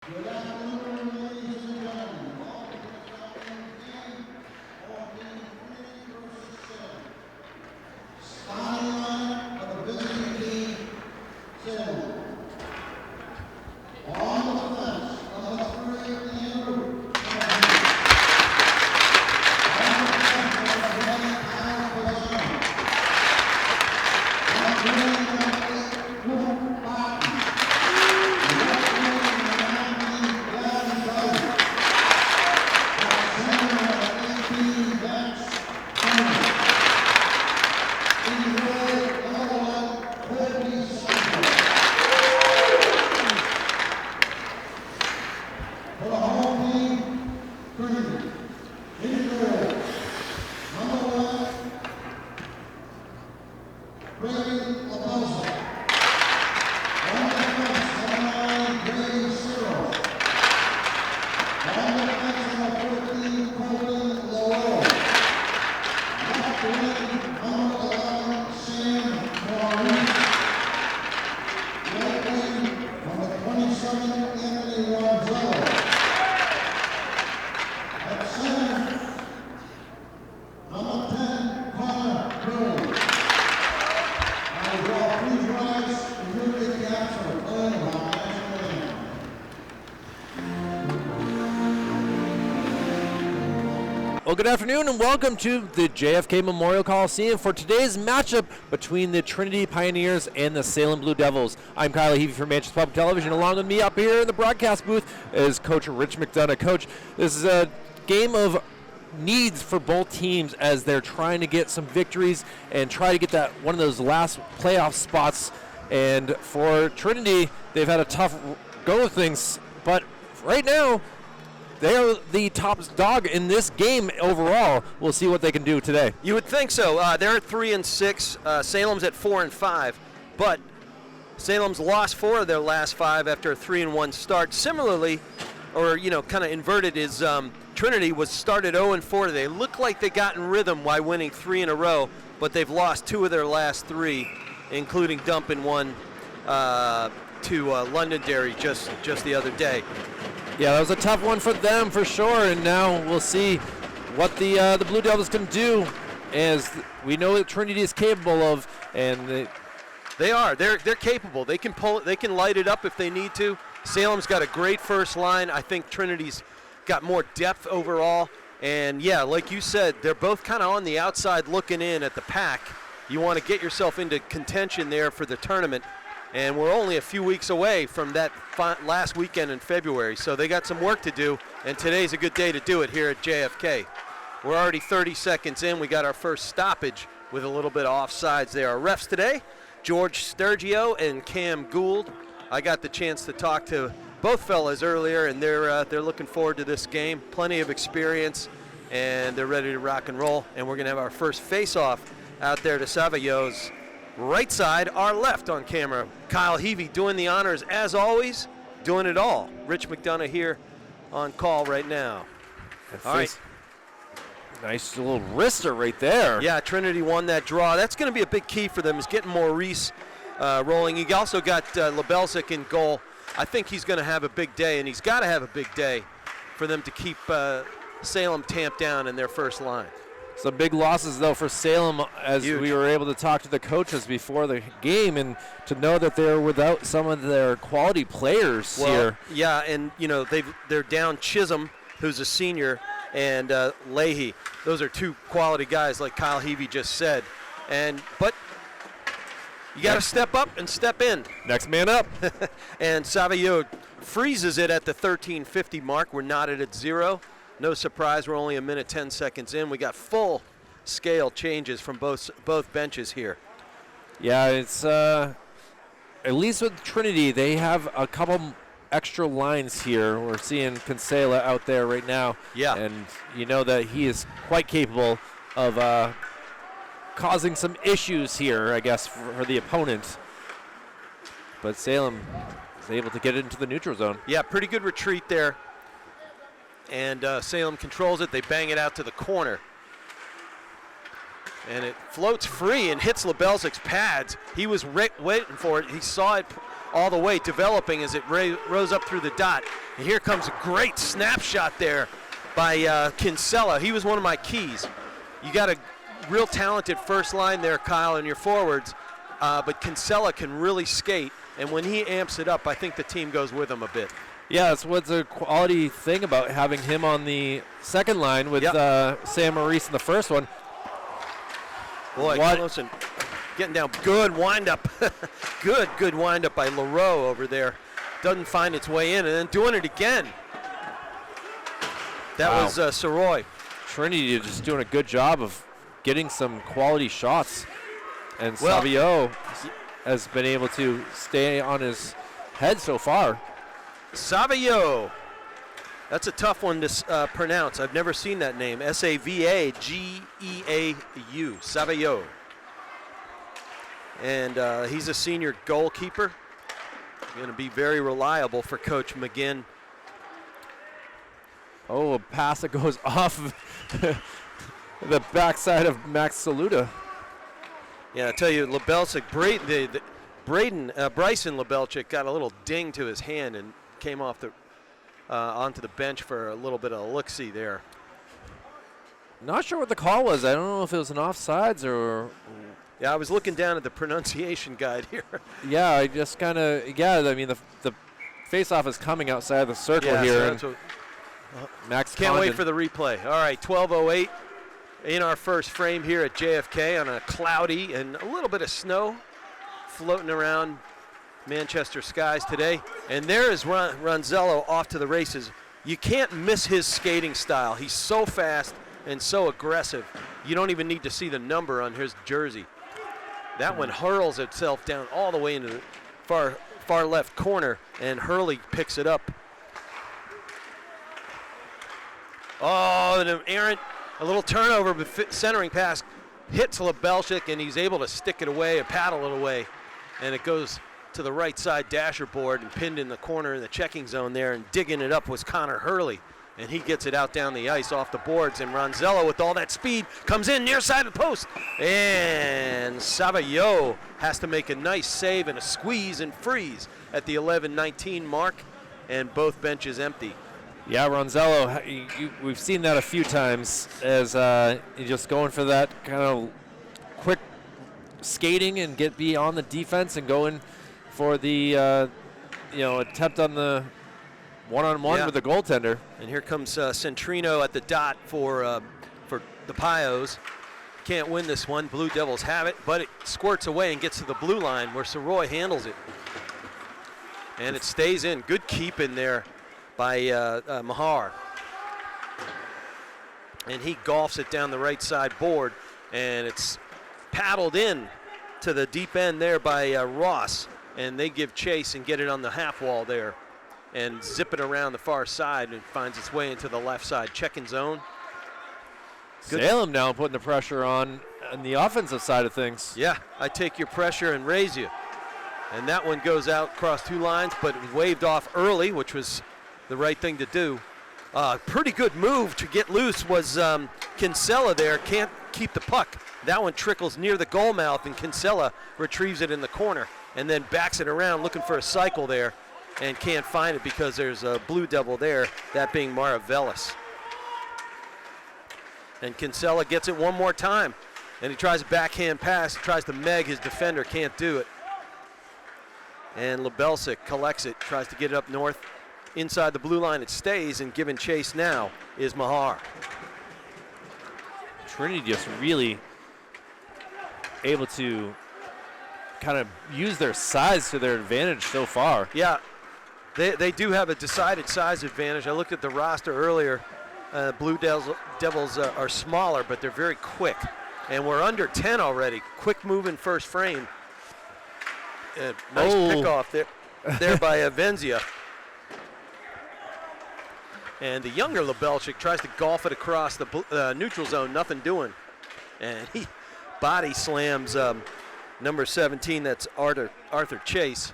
Good afternoon, ladies and gentlemen. Welcome to the game of the Trinity versus Salem. Starting line of the visiting team, Salem. On the fence, number 3, Andrew. For the home team, Trinity. In goal, number 1, Brady Laposa. On the fence, number 9, Brady Cyril. On the fence, number 14, Colton Lowell. Left wing, number 11, Sam Maurice. Right wing, number 27, Anthony Ronzello. At center, number 10, Connor Curry. I draw please rise and move the caps for the playing of our national anthem. Well, good afternoon and welcome to the JFK Memorial Coliseum for today's matchup between the Trinity Pioneers and the Salem Blue Devils. I'm Kyle Heavey from Manchester Public Television. Along with me up here in the broadcast booth is Coach Rich McDonough. Coach, this is a game of needs for both teams as they're trying to get some victories and try to get that one of those last playoff spots. And for Trinity, they've had a tough go of things, but right now, they're the top dog in this game overall. We'll see what they can do today. You would think so. They're at 3-6. Salem's at 4-5, but Salem's lost 4 of their last 5 after a 3-1 start. Similarly, or kind of inverted, is Trinity was started 0-4. They look like they got in rhythm by winning 3 in a row, but they've lost 2 of their last 3, including dumping one to Londonderry just the other day. Yeah, that was a tough one for them for sure, and now we'll see what the Blue Devils can do, as we know that Trinity is capable of, and They are. They're capable. They can pull it. They can light it up if they need to. Salem's got a great first line. I think Trinity's got more depth overall. And yeah, like you said, they're both kind of on the outside looking in at the pack. You want to get yourself into contention there for the tournament. And we're only a few weeks away from that last weekend in February. So they got some work to do. And today's a good day to do it here at JFK. We're already 30 seconds in. We got our first stoppage with a little bit of offsides there. Our refs today, George Sturgio and Cam Gould. I got the chance to talk to both fellas earlier, and they're looking forward to this game. Plenty of experience, and they're ready to rock and roll. And we're going to have our first face-off out there to Savio's right side, our left on camera. Kyle Heavey doing the honors, as always, doing it all. Rich McDonough here on call right now. All right. Nice little wrister right there. Yeah, Trinity won that draw. That's going to be a big key for them, is getting Maurice rolling. You also got Lebelzik in goal. I think he's going to have a big day, and he's got to have a big day for them to keep Salem tamped down in their first line. Some big losses, though, for Salem, as Huge. we were able to talk to the coaches before the game, and to know that they're without some of their quality players here. Yeah, and they're down Chisholm, who's a senior, and Leahy. Those are 2 quality guys, like Kyle Heavey just said. But you got to step up and step in. Next man up. And Savio freezes it at the 13:50 mark. We're knotted at 0. No surprise, we're only a minute 10 seconds in. We got full scale changes from both benches here. Yeah, it's at least with Trinity, they have a couple extra lines here. We're seeing Kinsella out there right now. Yeah. And you know that he is quite capable of causing some issues here, I guess, for the opponent. But Salem is able to get it into the neutral zone. Yeah, pretty good retreat there. And Salem controls it. They bang it out to the corner. And it floats free and hits Lebelzik's pads. He was waiting for it. He saw it all the way, developing as it rose up through the dot. And here comes a great snapshot there by Kinsella. He was one of my keys. You got a real talented first line there, Kyle, in your forwards, but Kinsella can really skate, and when he amps it up, I think the team goes with him a bit. Yeah, that's what's a quality thing about having him on the second line with Sam Maurice in the first one. Boy, Wilson getting down. Good windup. good windup by LaRoe over there. Doesn't find its way in, and then doing it again. That was Soroy. Trinity just doing a good job of getting some quality shots. And Savio has been able to stay on his head so far. Savio. That's a tough one to pronounce. I've never seen that name. Savageau. Savio. And he's a senior goalkeeper. Going to be very reliable for Coach McGinn. Oh, a pass that goes off the backside of Max Saluda. Yeah, I tell you, Lebelczyk, Bryson Lebelczyk got a little ding to his hand and came off the onto the bench for a little bit of a look-see there. Not sure what the call was. I don't know if it was an offsides or. Yeah, I was looking down at the pronunciation guide here. Yeah, I just kind of, I mean, the face-off is coming outside the circle here. So Max can't Condon. wait for the replay. All right, 12:08 in our first frame here at JFK on a cloudy and a little bit of snow floating around Manchester skies today. And there is Ronzello off to the races. You can't miss his skating style. He's so fast and so aggressive. You don't even need to see the number on his jersey. That one hurls itself down all the way into the far left corner, and Hurley picks it up. Oh, an errant, a little turnover, but centering pass hits Lebelczyk, and he's able to stick it away and paddle it away. And it goes to the right side dasher board and pinned in the corner in the checking zone there, and digging it up was Connor Hurley. And he gets it out down the ice off the boards, and Ronzello with all that speed comes in near side of the post. And Savio has to make a nice save and a squeeze and freeze at the 11:19 mark, and both benches empty. Yeah, Ronzello, we've seen that a few times as he's just going for that kind of quick skating and be on the defense and going for the attempt on the one-on-one with the goaltender. And here comes Centrino at the dot for the Pios. Can't win this one. Blue Devils have it, but it squirts away and gets to the blue line where Soroy handles it. And it stays in. Good keep in there by Mahar. And he golfs it down the right side board, and it's paddled in to the deep end there by Ross, and they give chase and get it on the half wall there and zip it around the far side, and finds its way into the left side checking zone. Good. Salem now putting the pressure on the offensive side of things. Yeah, I take your pressure and raise you. And that one goes out across two lines, but it was waved off early, which was the right thing to do. Pretty good move to get loose was Kinsella there. Can't keep the puck. That one trickles near the goal mouth, and Kinsella retrieves it in the corner and then backs it around looking for a cycle there, and can't find it because there's a Blue Devil there, that being Maravellis. And Kinsella gets it one more time, and he tries a backhand pass, tries to meg his defender, can't do it. And Lebelczyk collects it, tries to get it up north. Inside the blue line it stays, and giving chase now is Mahar. Trinity just really able to kind of use their size to their advantage so far. Yeah, they do have a decided size advantage. I looked at the roster earlier. Blue Devils are smaller, but they're very quick. And we're under 10 already. Quick moving first frame. Nice pickoff there by Venzia. And the younger Lebelczyk tries to golf it across the neutral zone, nothing doing. And he body slams number 17, that's Arthur Chase,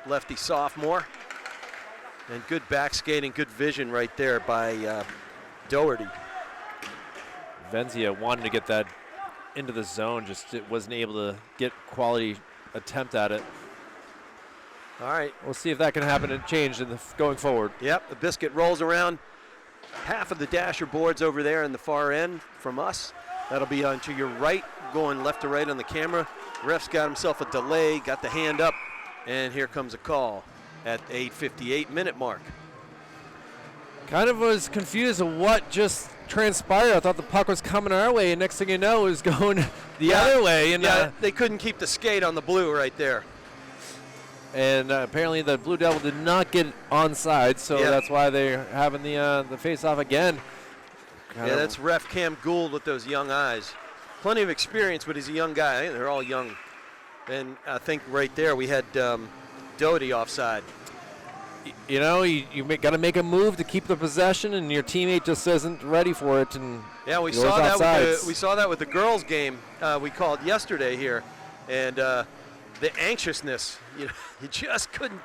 lefty sophomore. And good back skating, good vision right there by Doherty. Venzia wanted to get that into the zone, just wasn't able to get quality attempt at it. All right. We'll see if that can happen and change going forward. Yep, the biscuit rolls around half of the dasher boards over there in the far end from us. That'll be on to your right, going left to right on the camera. Ref's got himself a delay, got the hand up, and here comes a call at 8:58 minute mark. Kind of was confused of what just transpired. I thought the puck was coming our way, and next thing you know, it was going the other way. And they couldn't keep the skate on the blue right there. And apparently the Blue Devil did not get onside, so that's why they're having the face-off again. That's ref Cam Gould with those young eyes. Plenty of experience, but he's a young guy. They're all young. And I think right there we had Doty offside. You know, you got to make a move to keep the possession, and your teammate just isn't ready for it. And yeah, we saw that with the girls' game we called yesterday here, and the anxiousness. You know, you just couldn't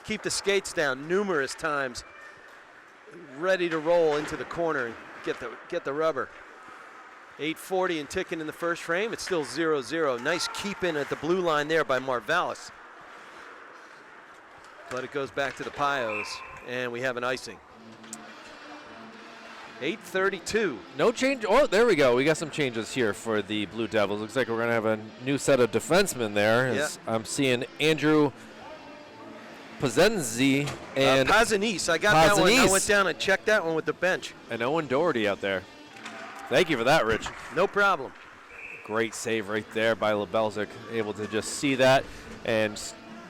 keep the skates down numerous times, ready to roll into the corner and get the rubber. 8:40 and ticking in the first frame. It's still 0-0. Nice keep in at the blue line there by Marvalis. But it goes back to the Pios, and we have an icing. 8:32. No change. Oh, there we go. We got some changes here for the Blue Devils. Looks like we're going to have a new set of defensemen there. I'm seeing Andrew Pazenzi and Pazanis. I got that one. I went down and checked that one with the bench. And Owen Doherty out there. Thank you for that, Rich. No problem. Great save right there by Lebelzik. Able to just see that and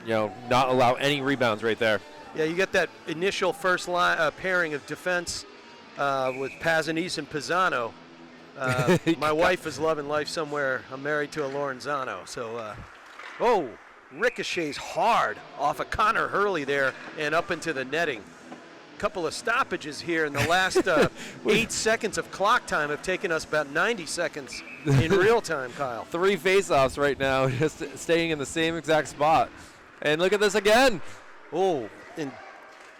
not allow any rebounds right there. Yeah, you get that initial first line pairing of defense with Pazanis and Pisano. My wife is loving life somewhere. I'm married to a Lorenzano. So, ricochets hard off of Connor Hurley there and up into the netting. Couple of stoppages here in the last 8 seconds of clock time have taken us about 90 seconds in real time, Kyle. 3 face-offs right now, just staying in the same exact spot. And look at this again. Oh, and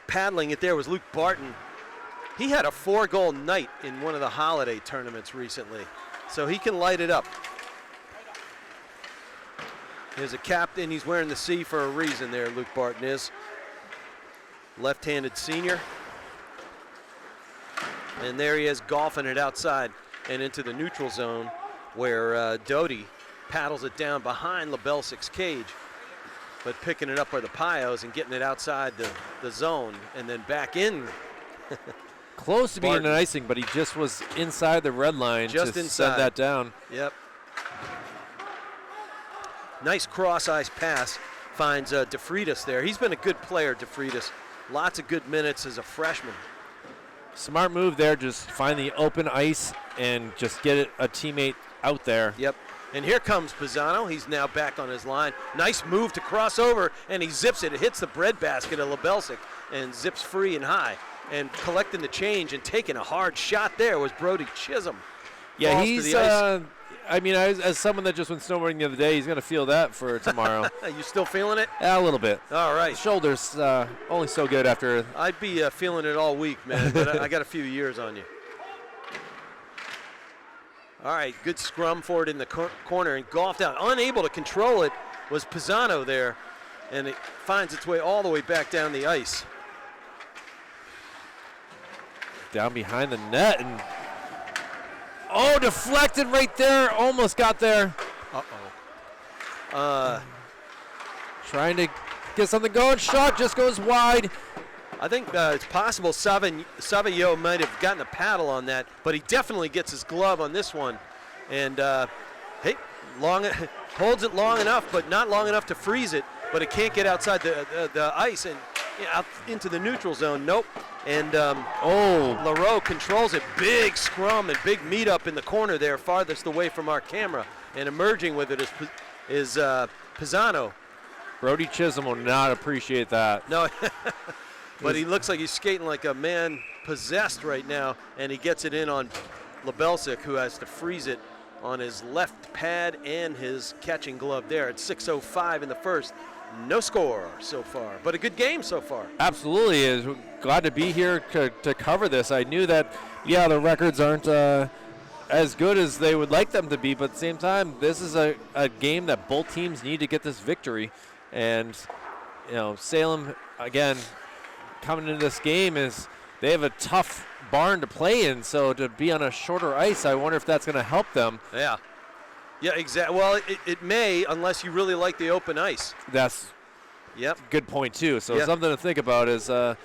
paddling it there was Luke Barton. He had a 4-goal night in one of the holiday tournaments recently, so he can light it up. There's a captain. He's wearing the C for a reason there, Luke Barton is. Left-handed senior. And there he is golfing it outside and into the neutral zone where Doty paddles it down behind Lebelsik's cage. But picking it up by the Pios and getting it outside the zone and then back in. Close to being an icing, but he just was inside the red line just to inside. send that down. Yep. Nice cross-ice pass. Finds DeFreitas there. He's been a good player, DeFreitas. Lots of good minutes as a freshman. Smart move there, just find the open ice and just get a teammate out there. Yep. And here comes Pisano. He's now back on his line. Nice move to cross over, and he zips it. It hits the breadbasket of Lebelzik and zips free and high. And collecting the change and taking a hard shot there was Brody Chisholm. Yeah, he's, as someone that just went snowboarding the other day, he's going to feel that for tomorrow. You still feeling it? Yeah, a little bit. All right. Shoulders only so good after. I'd be feeling it all week, man, but I got a few years on you. All right, good scrum for it in the corner and golfed out. Unable to control it was Pisano there, and it finds its way all the way back down the ice. Down behind the net and deflected right there. Almost got there. Trying to get something going. Shot just goes wide. I think it's possible Savio might have gotten a paddle on that, but he definitely gets his glove on this one. And holds it long enough, but not long enough to freeze it. But it can't get outside the ice and out into the neutral zone. Nope. And LaRoe controls it. Big scrum and big meet up in the corner there, farthest away from our camera. And emerging with it is Pisano. Brody Chisholm will not appreciate that. No. But he looks like he's skating like a man possessed right now, and he gets it in on Lebelzik, who has to freeze it on his left pad and his catching glove there. It's 6:05 in the first. No score so far, but a good game so far. Absolutely is. Glad to be here to cover this. I knew that, the records aren't as good as they would like them to be, but at the same time, this is a game that both teams need to get this victory. And Salem, again, coming into this game they have a tough barn to play in, so to be on a shorter ice, I wonder if that's going to help them. Yeah. Yeah, exactly. Well, it may, unless you really like the open ice. That's a good point, too. So something to think about is I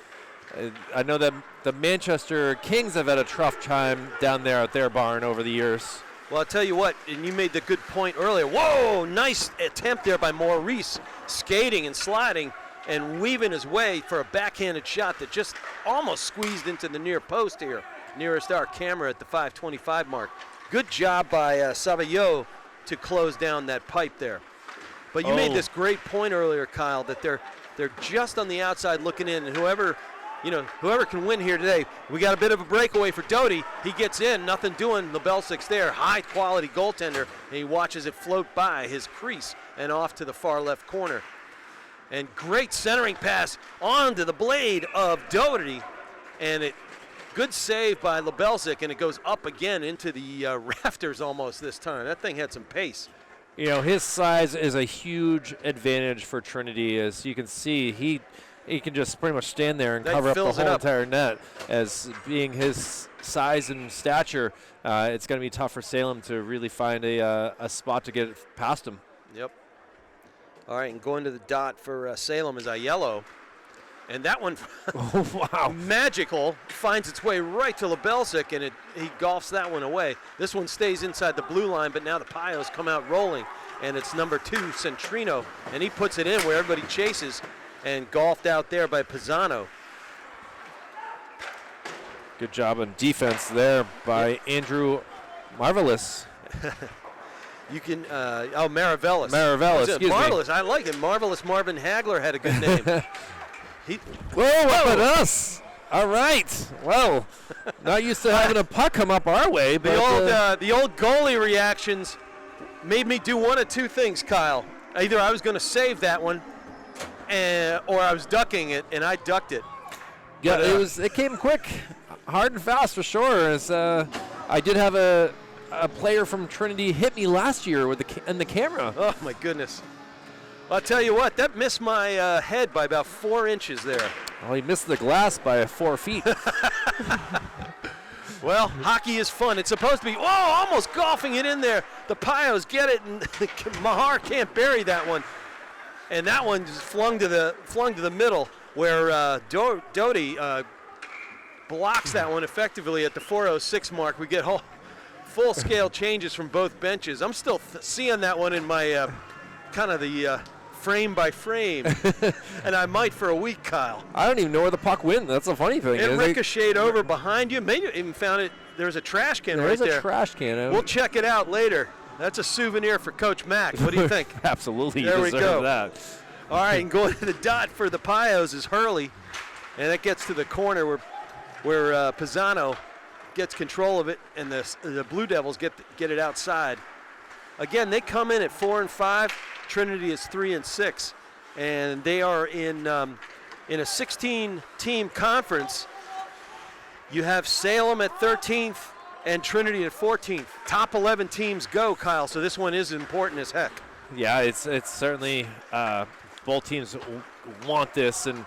know that the Manchester Kings have had a tough time down there at their barn over the years. Well, I'll tell you what, and you made the good point earlier. Whoa, nice attempt there by Maurice, skating and sliding and weaving his way for a backhanded shot that just almost squeezed into the near post here, nearest our camera at the 5:25 mark. Good job by Savillot to close down that pipe there. But you made this great point earlier, Kyle, that they're just on the outside looking in, and whoever can win here today. We got a bit of a breakaway for Doty. He gets in, nothing doing. Lebelsik's there, high quality goaltender, and he watches it float by his crease and off to the far left corner. And great centering pass onto the blade of Doty, and good save by Lebelsik, and it goes up again into the rafters almost this time. That thing had some pace. His size is a huge advantage for Trinity. As you can see, he can just pretty much stand there and cover up the whole entire net. As being his size and stature, it's going to be tough for Salem to really find a spot to get past him. Yep. All right, and going to the dot for Salem is Aiello. And that one, magical, finds its way right to Lebelsik, and he golfs that one away. This one stays inside the blue line, but now the Pios come out rolling, and it's number 2, Centrino, and he puts it in where everybody chases, and golfed out there by Pisano. Good job on defense there by Andrew Marvelous. You can, Maravellis. Maravellis, excuse Marvelous, me. I like it. Marvelous Marvin Hagler had a good name. Whoa, up at us. All right. Well, not used to having a puck come up our way. But the old goalie reactions made me do one of two things, Kyle. Either I was going to save that one, or I was ducking it, and I ducked it. Yeah, but, it came quick, hard and fast for sure. As I did have a player from Trinity hit me last year with the camera. Oh my goodness. I'll tell you what, that missed my head by about 4 inches there. Well, he missed the glass by 4 feet. Well, hockey is fun. It's supposed to be, almost golfing it in there. The Pios get it, and Mahar can't bury that one. And that one just flung to the middle, where Doty blocks that one effectively at the 4:06 mark. We get full-scale changes from both benches. I'm still seeing that one in my kind of the frame by frame, and I might for a week, Kyle. I don't even know where the puck went. That's a funny thing. It ricocheted over behind you. Maybe you even found it. There's a trash can right there. There's a trash can. We'll check it out later. That's a souvenir for Coach Mack. What do you think? Absolutely. There we go. That. All right, and going to the dot for the Pios is Hurley, and that gets to the corner where Pisano gets control of it, and the Blue Devils get it outside. Again, they come in at 4 and 5. Trinity is 3 and 6, and they are in a 16-team conference. You have Salem at 13th and Trinity at 14th. Top 11 teams go, Kyle. So this one is important as heck. Yeah, it's certainly both teams want this, and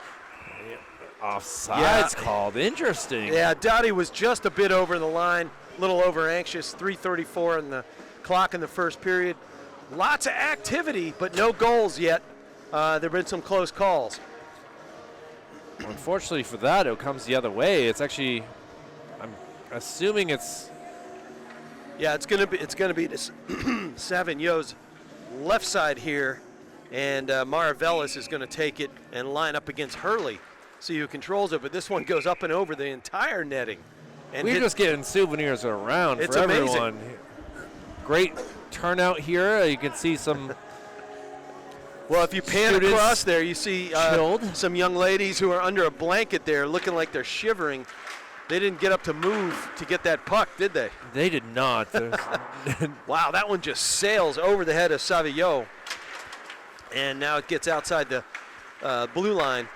offsides called. Interesting. Yeah, Dottie was just a bit over the line, a little over anxious. 3:34 on the clock in the first period. Lots of activity, but no goals yet. There have been some close calls. Unfortunately for that, it comes the other way. It's actually, I'm assuming it's. Yeah, it's gonna be this Savigno's left side here, and Maravellis is gonna take it and line up against Hurley. See who controls it, but this one goes up and over the entire netting. And we're just getting souvenirs around for amazing. Everyone. Great turnout here. You can see some. Well, if you pan across there, you see some young ladies who are under a blanket there looking like they're shivering. They didn't get up to move to get that puck, did they? They did not. Wow, that one just sails over the head of Savillot. And now it gets outside the blue line.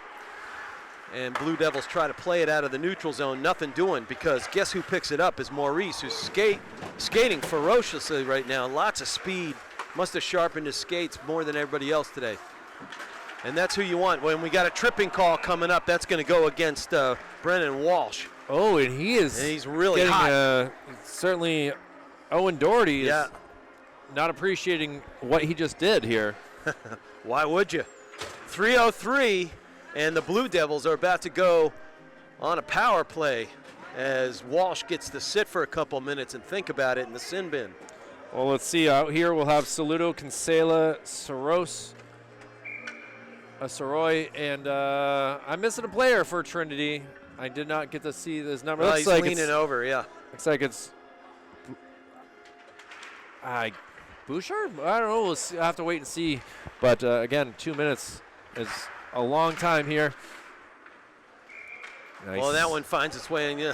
And Blue Devils try to play it out of the neutral zone. Nothing doing, because guess who picks it up is Maurice, who's skating ferociously right now. Lots of speed. Must have sharpened his skates more than everybody else today. And that's who you want. When we got a tripping call coming up, that's going to go against Brennan Walsh. Oh, and he's really getting, hot. Certainly, Owen Doherty is not appreciating what he just did here. Why would you? 3:03, and the Blue Devils are about to go on a power play as Walsh gets to sit for a couple minutes and think about it in the sin bin. Well, let's see. Out here we'll have Saludo, Kinsella, Soros, Soroy, and I'm missing a player for Trinity. I did not get to see this number. Well, Looks he's like leaning over, yeah. Looks like it's Bouchard? I don't know. We'll see. I'll have to wait and see. But, again, 2 minutes is a long time here. Nice. Well, that one finds its way in.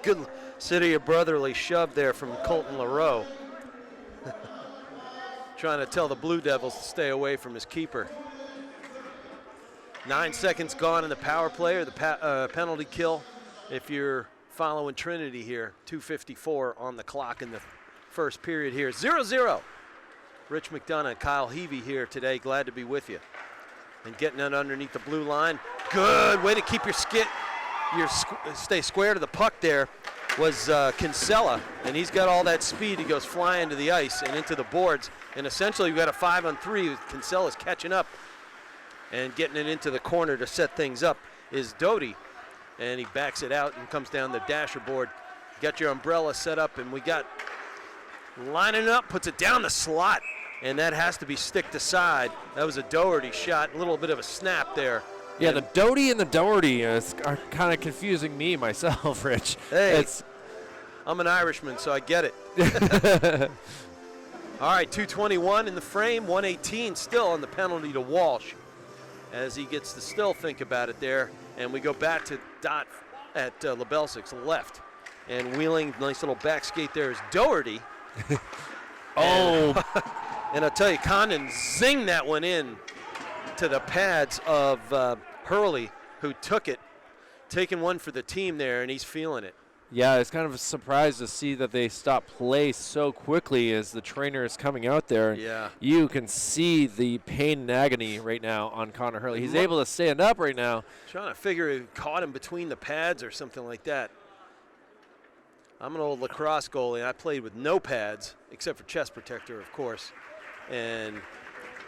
Good city of brotherly shove there from Colton LaRoe. Trying to tell the Blue Devils to stay away from his keeper. 9 seconds gone in the power play or the penalty kill. If you're following Trinity here, 2:54 on the clock in the first period here. 0-0. Rich McDonough and Kyle Heavey here today. Glad to be with you. And getting it underneath the blue line. Good way to keep your stay square to the puck there was Kinsella, and he's got all that speed. He goes flying to the ice and into the boards. And essentially you've got a 5-on-3. Kinsella's catching up and getting it into the corner to set things up is Doty. And he backs it out and comes down the dasher board. Got your umbrella set up, and we got lining up, puts it down the slot, and that has to be stick to side. That was a Doherty shot, a little bit of a snap there. Yeah, the Doty and the Doherty are kind of confusing me myself, Rich. Hey, I'm an Irishman, so I get it. All right, 2:21 in the frame, 1:18 still on the penalty to Walsh as he gets to still think about it there. And we go back to Dot at Lebelsik's left. And wheeling, nice little back skate there is Doherty. Oh. And I'll tell you, Condon zinged that one in to the pads of Hurley, who took it, taking one for the team there, and he's feeling it. Yeah, it's kind of a surprise to see that they stop play so quickly as the trainer is coming out there. Yeah. You can see the pain and agony right now on Connor Hurley. He's able to stand up right now. Trying to figure it caught him between the pads or something like that. I'm an old lacrosse goalie. I played with no pads, except for chest protector, of course. And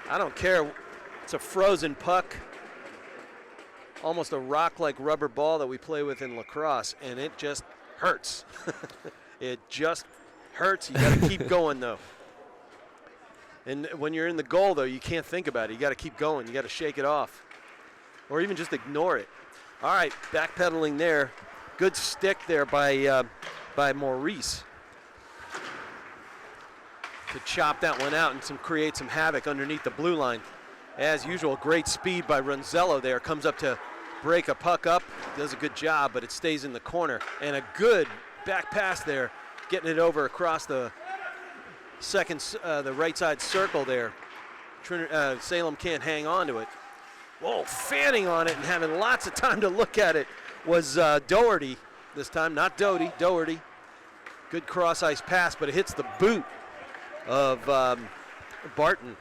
I don't care. It's a frozen puck, almost a rock-like rubber ball that we play with in lacrosse, and it just hurts. It just hurts. You got to keep going, though. And when you're in the goal, though, you can't think about it. You got to keep going. You got to shake it off, or even just ignore it. All right, backpedaling there. Good stick there by Maurice to chop that one out and create some havoc underneath the blue line. As usual, great speed by Runzello there. Comes up to break a puck up, does a good job, but it stays in the corner. And a good back pass there, getting it over across the the right side circle there. Salem can't hang on to it. Whoa, fanning on it and having lots of time to look at it was Doherty this time, not Doty, Doherty. Good cross-ice pass, but it hits the boot of Barton.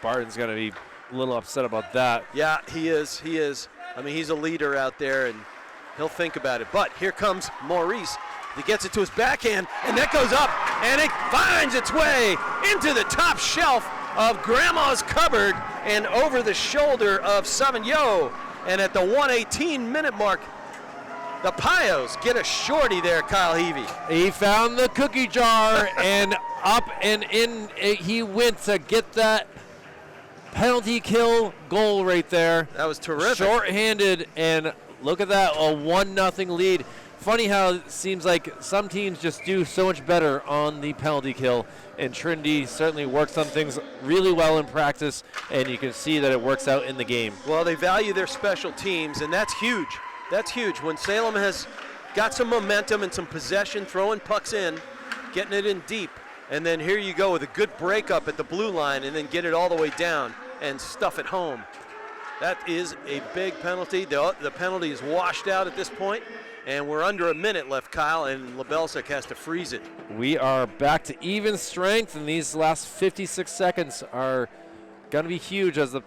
Barton's going to be a little upset about that. Yeah, he is. I mean, he's a leader out there, and he'll think about it. But here comes Maurice. He gets it to his backhand, and that goes up, and it finds its way into the top shelf of Grandma's cupboard and over the shoulder of Savigno. And at the 1:18-minute mark, the Pios get a shorty there, Kyle Heavey. He found the cookie jar, and up and in he went to get that penalty kill goal right there. That was terrific. Short-handed, and look at that, a 1-0 lead. Funny how it seems like some teams just do so much better on the penalty kill, and Trinity certainly works on things really well in practice, and you can see that it works out in the game. Well, they value their special teams, and that's huge. That's huge. When Salem has got some momentum and some possession, throwing pucks in, getting it in deep, and then here you go with a good breakup at the blue line and then get it all the way down and stuff it home. That is a big penalty. The penalty is washed out at this point, and we're under a minute left, Kyle, and Lebelsic has to freeze it. We are back to even strength, and these last 56 seconds are going to be huge as the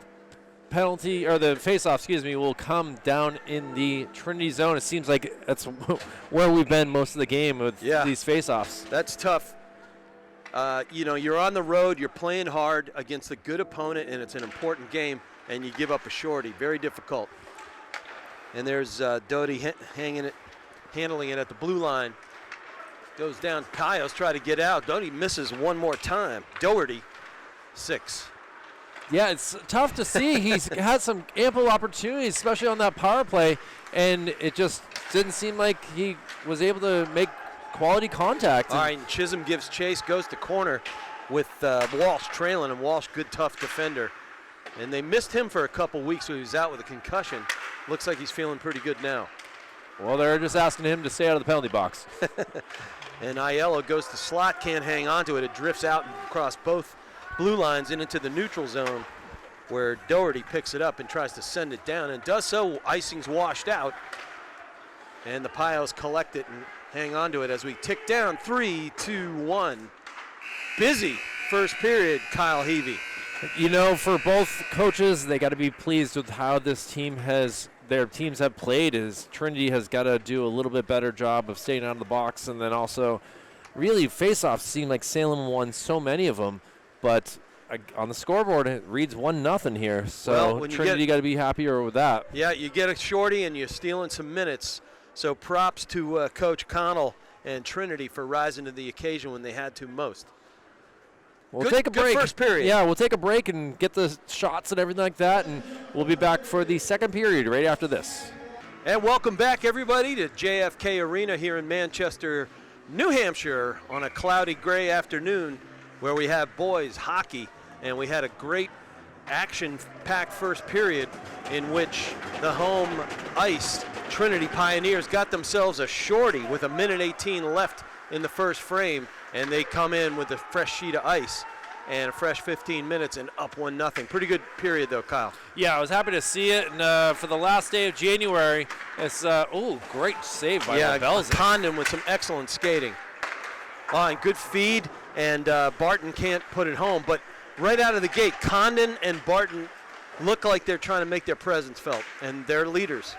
penalty or the face-off, will come down in the Trinity zone. It seems like that's where we've been most of the game with these face-offs. That's tough. You're on the road, you're playing hard against a good opponent, and it's an important game, and you give up a shorty. Very difficult. And there's Doty handling it at the blue line. Goes down. Pios try to get out. Doty misses one more time. Doherty, 6. Yeah, it's tough to see. He's had some ample opportunities, especially on that power play, and it just didn't seem like he was able to make quality contact. All right, and Chisholm gives chase, goes to corner with Walsh trailing, and Walsh, good, tough defender. And they missed him for a couple weeks when he was out with a concussion. Looks like he's feeling pretty good now. Well, they're just asking him to stay out of the penalty box. And Aiello goes to slot, can't hang on to it. It drifts out and across both blue lines and into the neutral zone, where Doherty picks it up and tries to send it down, and does so. Icing's washed out, and the Pios collect it and hang on to it as we tick down 3, 2, 1. Busy first period, Kyle Heavey. For both coaches, they got to be pleased with how their teams have played. As Trinity has got to do a little bit better job of staying out of the box, and then also really face-offs seem like Salem won so many of them, but on the scoreboard it reads 1-0 here. So Trinity got to be happier with that. Yeah, you get a shorty and you're stealing some minutes. So props to Coach Connell and Trinity for rising to the occasion when they had to most. We'll take a break. Good first period. Yeah, we'll take a break and get the shots and everything like that, and we'll be back for the second period right after this. And welcome back, everybody, to JFK Arena here in Manchester, New Hampshire, on a cloudy gray afternoon where we have boys hockey, and we had a great action-packed first period in which the home ice Trinity Pioneers got themselves a shorty with 1:18 left in the first frame, and they come in with a fresh sheet of ice and a fresh 15 minutes and up 1-0. Pretty good period, though, Kyle. Yeah, I was happy to see it. And for the last day of January, it's great save by Bells. Condon with some excellent skating. And good feed, and Barton can't put it home. But right out of the gate, Condon and Barton look like they're trying to make their presence felt, and they're leaders.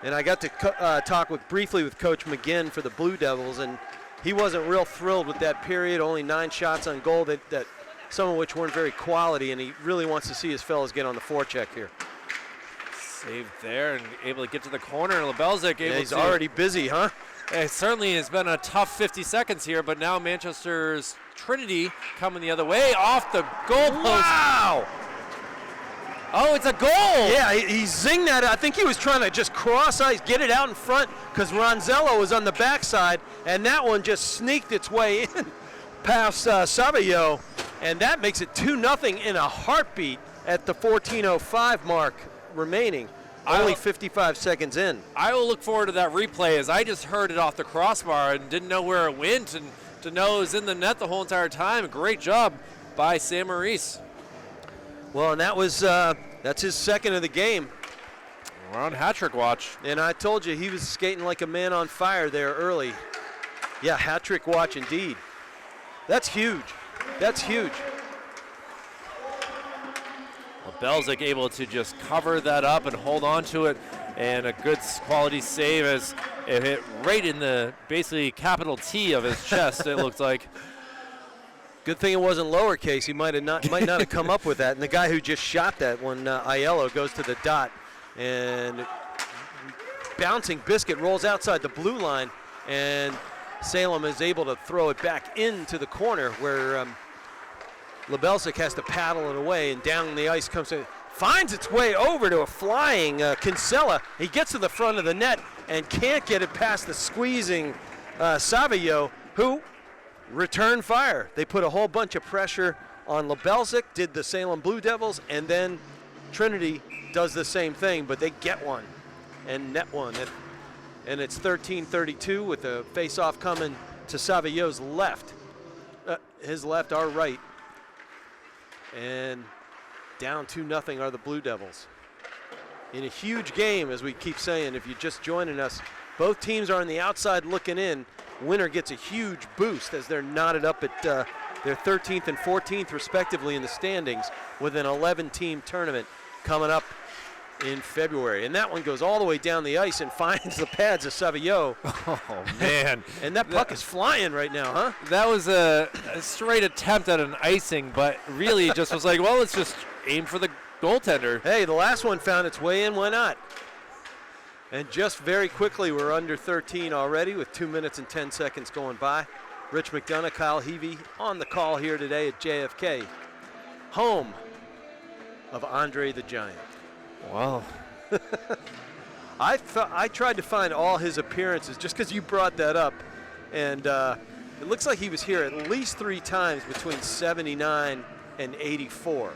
And I got to talk briefly with Coach McGinn for the Blue Devils, and he wasn't real thrilled with that period. Only 9 shots on goal, that some of which weren't very quality, and he really wants to see his fellas get on the forecheck here. Saved there and able to get to the corner, and Lebelzik able he's already busy, huh? It certainly has been a tough 50 seconds here, but now Manchester's Trinity coming the other way off the goalpost. Wow! Oh, it's a goal! Yeah, he zinged that. I think he was trying to just cross ice, get it out in front, because Ronzello was on the backside, and that one just sneaked its way in past Savio, and that makes it 2-0 in a heartbeat at the 14:05 mark remaining. Only 55 seconds in. I will look forward to that replay, as I just heard it off the crossbar and didn't know where it went, and to know it was in the net the whole entire time. Great job by Sam Maurice. Well, and that's his second of the game. We're on hat-trick watch. And I told you, he was skating like a man on fire there early. Yeah, hat-trick watch indeed. That's huge. That's huge. Well, Belzik able to just cover that up and hold on to it, and a good quality save as it hit right in the basically capital T of his chest, it looked like. Good thing it wasn't lowercase. He might not have come up with that. And the guy who just shot that one, Aiello, goes to the dot, and bouncing biscuit rolls outside the blue line, and Salem is able to throw it back into the corner where Lebelzik has to paddle it away, and down the ice comes in. Finds its way over to a flying Kinsella. He gets to the front of the net and can't get it past the squeezing Savio, who return fire. They put a whole bunch of pressure on Lebelzik, did the Salem Blue Devils, and then Trinity does the same thing, but they get one and net one. And it's 13:32 with a face-off coming to Savio's left. His left, our right. And down 2-0 are the Blue Devils. In a huge game, as we keep saying, if you're just joining us, both teams are on the outside looking in. Winner gets a huge boost as they're knotted up at They're 13th and 14th, respectively, in the standings with an 11-team tournament coming up in February. And that one goes all the way down the ice and finds the pads of Savio. Oh, man. And that puck is flying right now, huh? That was a straight attempt at an icing, but really it just was like, well, let's just aim for the goaltender. Hey, the last one found its way in. Why not? And just very quickly, we're under 13 already with 2 minutes and 10 seconds going by. Rich McDonough, Kyle Heavey on the call here today at JFK, home of Andre the Giant. Wow. I tried to find all his appearances just because you brought that up, and it looks like he was here at least 3 times between 79 and 84.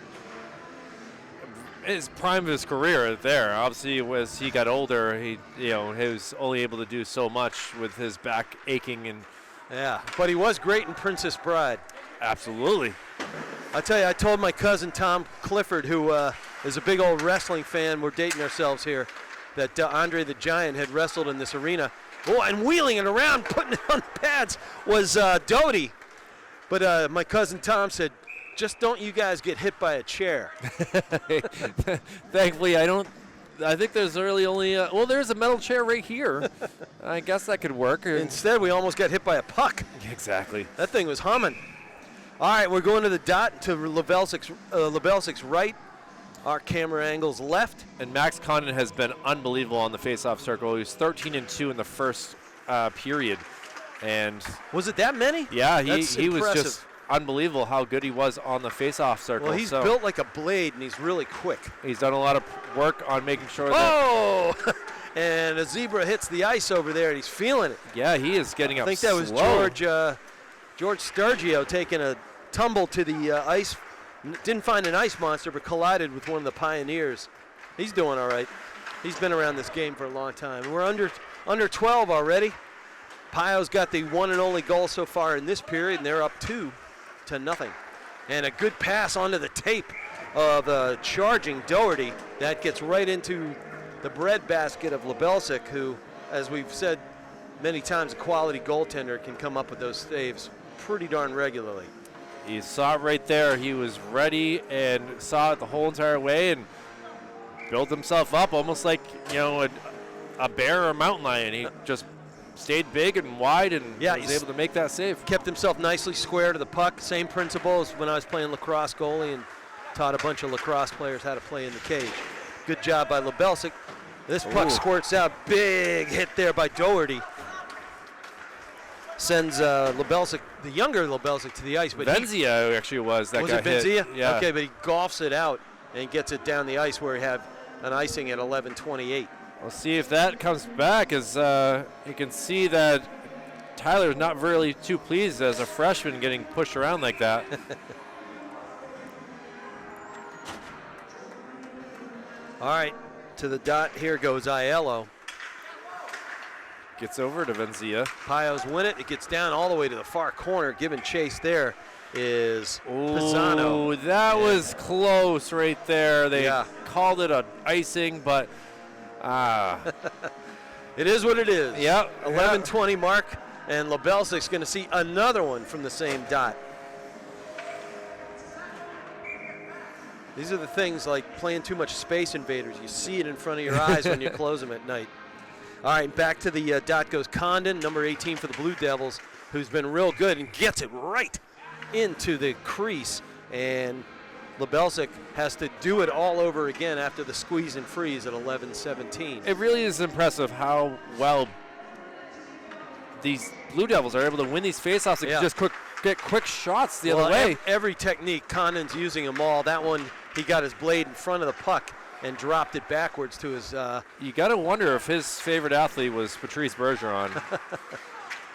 His prime of his career right there. Obviously, as he got older, he was only able to do so much with his back aching and. Yeah, but he was great in Princess Bride. Absolutely. I tell you, I told my cousin Tom Clifford, who is a big old wrestling fan, we're dating ourselves here, that Andre the Giant had wrestled in this arena. Oh, and wheeling it around, putting it on the pads was Doty. But my cousin Tom said, just don't you guys get hit by a chair. Thankfully, I think there's really only, there's a metal chair right here. I guess that could work. Instead, we almost got hit by a puck. Exactly. That thing was humming. All right, we're going to the dot to Lebelsik's right. Our camera angle's left. And Max Condon has been unbelievable on the faceoff circle. He was 13-2 in the first period. And was it that many? Yeah, he was impressive. just unbelievable how good he was on the faceoff circle. Well, he's built like a blade, and he's really quick. He's done a lot of work on making sure that. Oh! And a zebra hits the ice over there, and he's feeling it. Yeah, he is getting up I think that was George Sturgio taking a tumble to the ice. Didn't find an ice monster, but collided with one of the Pioneers. He's doing all right. He's been around this game for a long time. We're under 12 already. Pio's got the one and only goal so far in this period, and they're up 2-0. And a good pass onto the tape of charging Doherty. That gets right into the breadbasket of Lebelsik, who, as we've said many times, a quality goaltender can come up with those saves pretty darn regularly. He saw it right there. He was ready and saw it the whole entire way and built himself up almost like, a bear or a mountain lion. He just stayed big and wide and was able to make that save. Kept himself nicely square to the puck. Same principle as when I was playing lacrosse goalie and taught a bunch of lacrosse players how to play in the cage. Good job by Lebelsik. This puck squirts out. Big hit there by Doherty. Sends Lebelsik, the younger Lebelsik, to the ice. But Benzia actually was that guy hit. Was it Benzia? Yeah. Okay, but he golfs it out and gets it down the ice where he had an icing at 11:28. We'll see if that comes back, as you can see that Tyler's not really too pleased as a freshman getting pushed around like that. All right, to the dot. Here goes Aiello. Gets over to Benzia. Pios win it. It gets down all the way to the far corner. Giving chase there is Pisano. Oh, that was close right there. They called it an icing, but it is what it is. Yep. 11:20 mark, and Lebelsik's going to see another one from the same dot. These are the things like playing too much Space Invaders. You see it in front of your eyes when you close them at night. All right, back to the dot goes Condon, number 18 for the Blue Devils, who's been real good and gets it right into the crease. And Lebelsik has to do it all over again after the squeeze and freeze at 11:17. It really is impressive how well these Blue Devils are able to win these faceoffs and just get quick shots the other way. Every technique, Condon's using them all. That one, he got his blade in front of the puck and dropped it backwards to his... You got to wonder if his favorite athlete was Patrice Bergeron.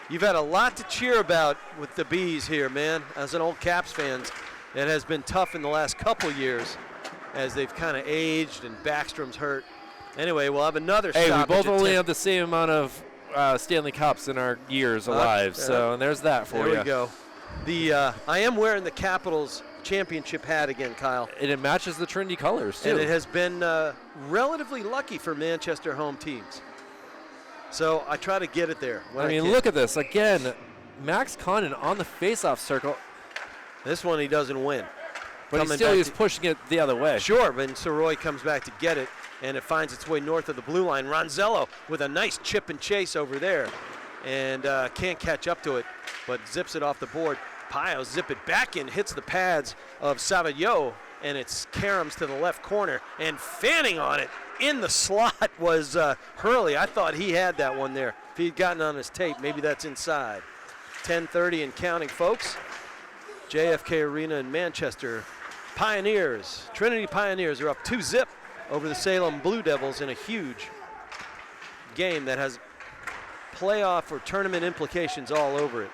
You've had a lot to cheer about with the Bees here, man. As an old Caps fan, it has been tough in the last couple years as they've kind of aged and Backstrom's hurt. Anyway, we'll have another Hey, we stoppage both at only 10. have the same amount of Stanley Cups in our years alive, so and there's that for you. There we go. I am wearing the Capitals championship hat again, Kyle. And it matches the Trinity colors, too. And it has been relatively lucky for Manchester home teams. So I try to get it there. I mean, look at this. Again, Max Condon on the faceoff circle. This one he doesn't win. But Coming he back was to- pushing it the other way. Sure, but Soroy comes back to get it, and it finds its way north of the blue line. Ronzello with a nice chip and chase over there, and can't catch up to it, but zips it off the board. Pio zip it back in, hits the pads of Savillot, and it's caroms to the left corner, and fanning on it in the slot was Hurley. I thought he had that one there. If he'd gotten on his tape, maybe that's inside. 10:30 and counting, folks. JFK Arena in Manchester. Pioneers, Trinity Pioneers are up 2-0 over the Salem Blue Devils in a huge game that has playoff or tournament implications all over it.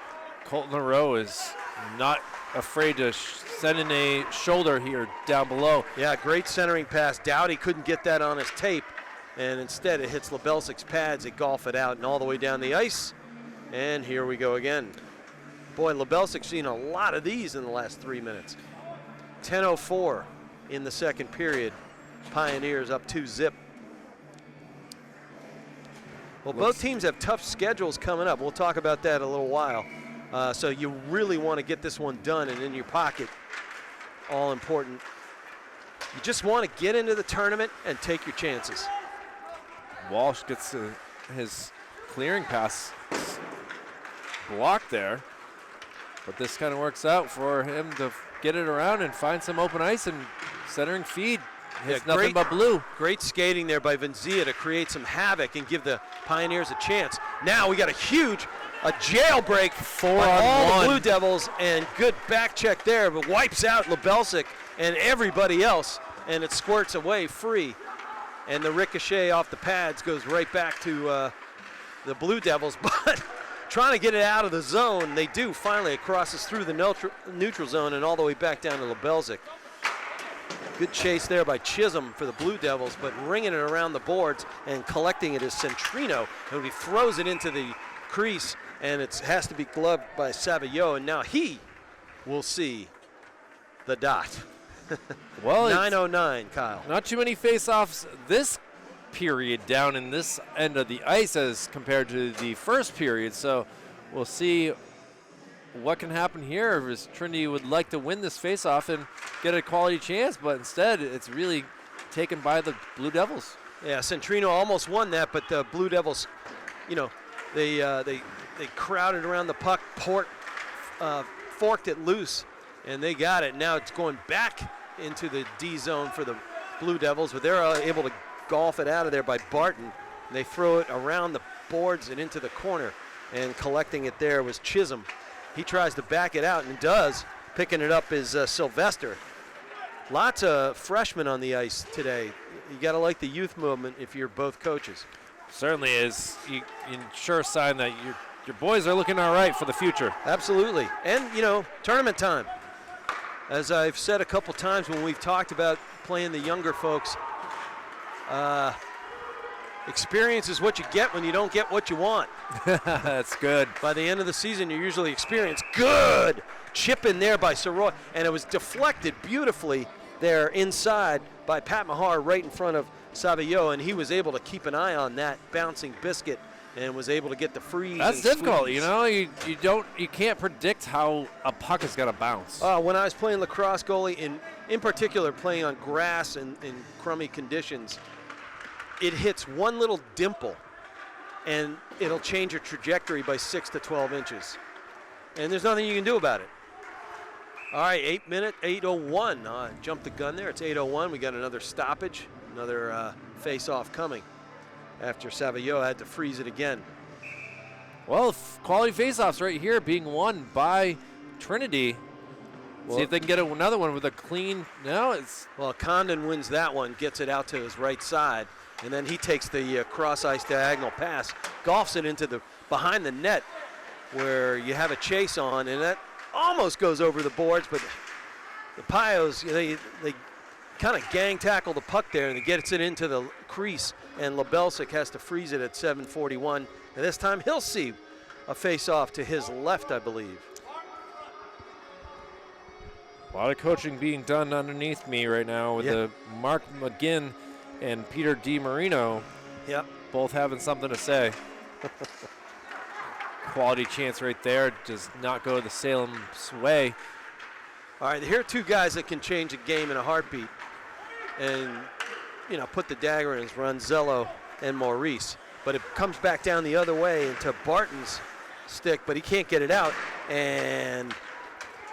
Colton LaRoe is not afraid to send in a shoulder here down below. Yeah, great centering pass. Dowdy couldn't get that on his tape, and instead it hits Lebelsik's pads. They golf it out and all the way down the ice. And here we go again. Boy, Lebelsik's seen a lot of these in the last 3 minutes. 10:04 in the second period. Pioneers up 2-0. Well, both teams have tough schedules coming up. We'll talk about that in a little while. So you really want to get this one done and in your pocket. All important. You just want to get into the tournament and take your chances. Walsh gets his clearing pass blocked there. But this kind of works out for him to get it around and find some open ice, and centering feed hits nothing but blue. Great skating there by Venzia to create some havoc and give the Pioneers a chance. Now we got a jailbreak for all the Blue Devils, and good back check there, but wipes out Lebelsik and everybody else, and it squirts away free. And the ricochet off the pads goes right back to the Blue Devils, but trying to get it out of the zone. They do finally. It crosses through the neutral zone and all the way back down to Lebelzik. Good chase there by Chisholm for the Blue Devils, but ringing it around the boards and collecting it is Centrino, and he throws it into the crease, and it has to be gloved by Savillot, and now he will see the dot. Well, 9:09, Kyle. not too many face-offs this period down in this end of the ice as compared to the first period, so we'll see what can happen here as Trinity would like to win this face-off and get a quality chance, but instead it's really taken by the Blue Devils. Yeah, Centrino almost won that, but the Blue Devils, you know, they crowded around the puck, forked it loose, and they got it. Now it's going back into the D zone for the Blue Devils, but they're able to golf it out of there by Barton. They throw it around the boards and into the corner, and collecting it there was Chisholm. He tries to back it out and does. Picking it up is Sylvester. Lots of freshmen on the ice today. You got to like the youth movement if you're both coaches. Certainly is a sure sign that your boys are looking all right for the future. Absolutely. And, you know, tournament time. As I've said a couple times when we've talked about playing the younger folks, experience is what you get when you don't get what you want. That's good. By the end of the season, you're usually experienced. Good chip in there by Soroy, and it was deflected beautifully there inside by Pat Mahar right in front of Savillot, and he was able to keep an eye on that bouncing biscuit and was able to get the freeze. That's and difficult, squeeze. you know. You can't predict how a puck is going to bounce. When I was playing lacrosse goalie, in particular playing on grass and in crummy conditions, it hits one little dimple and it'll change your trajectory by 6 to 12 inches. And there's nothing you can do about it. All right, 8:01. Jump the gun there. It's 8:01. We got another stoppage, another face-off coming after Savillot had to freeze it again. Well, quality face-offs right here being won by Trinity. Well, see if they can get another one with a clean. No, it's. Well, Condon wins that one, gets it out to his right side, and then he takes the cross-ice diagonal pass, golfs it into the behind the net where you have a chase on, and that almost goes over the boards, but the Pios, they kind of gang tackle the puck there, and it gets it into the crease, and Lebelzik has to freeze it at 7:41, and this time he'll see a face-off to his left, I believe. A lot of coaching being done underneath me right now with the Mark McGinn and Peter DiMarino. Yep. Both having something to say. Quality chance right there. Does not go the Salem's way. All right, here are two guys that can change a game in a heartbeat and, put the dagger in, is Ronzello and Maurice. But it comes back down the other way into Barton's stick, but he can't get it out. And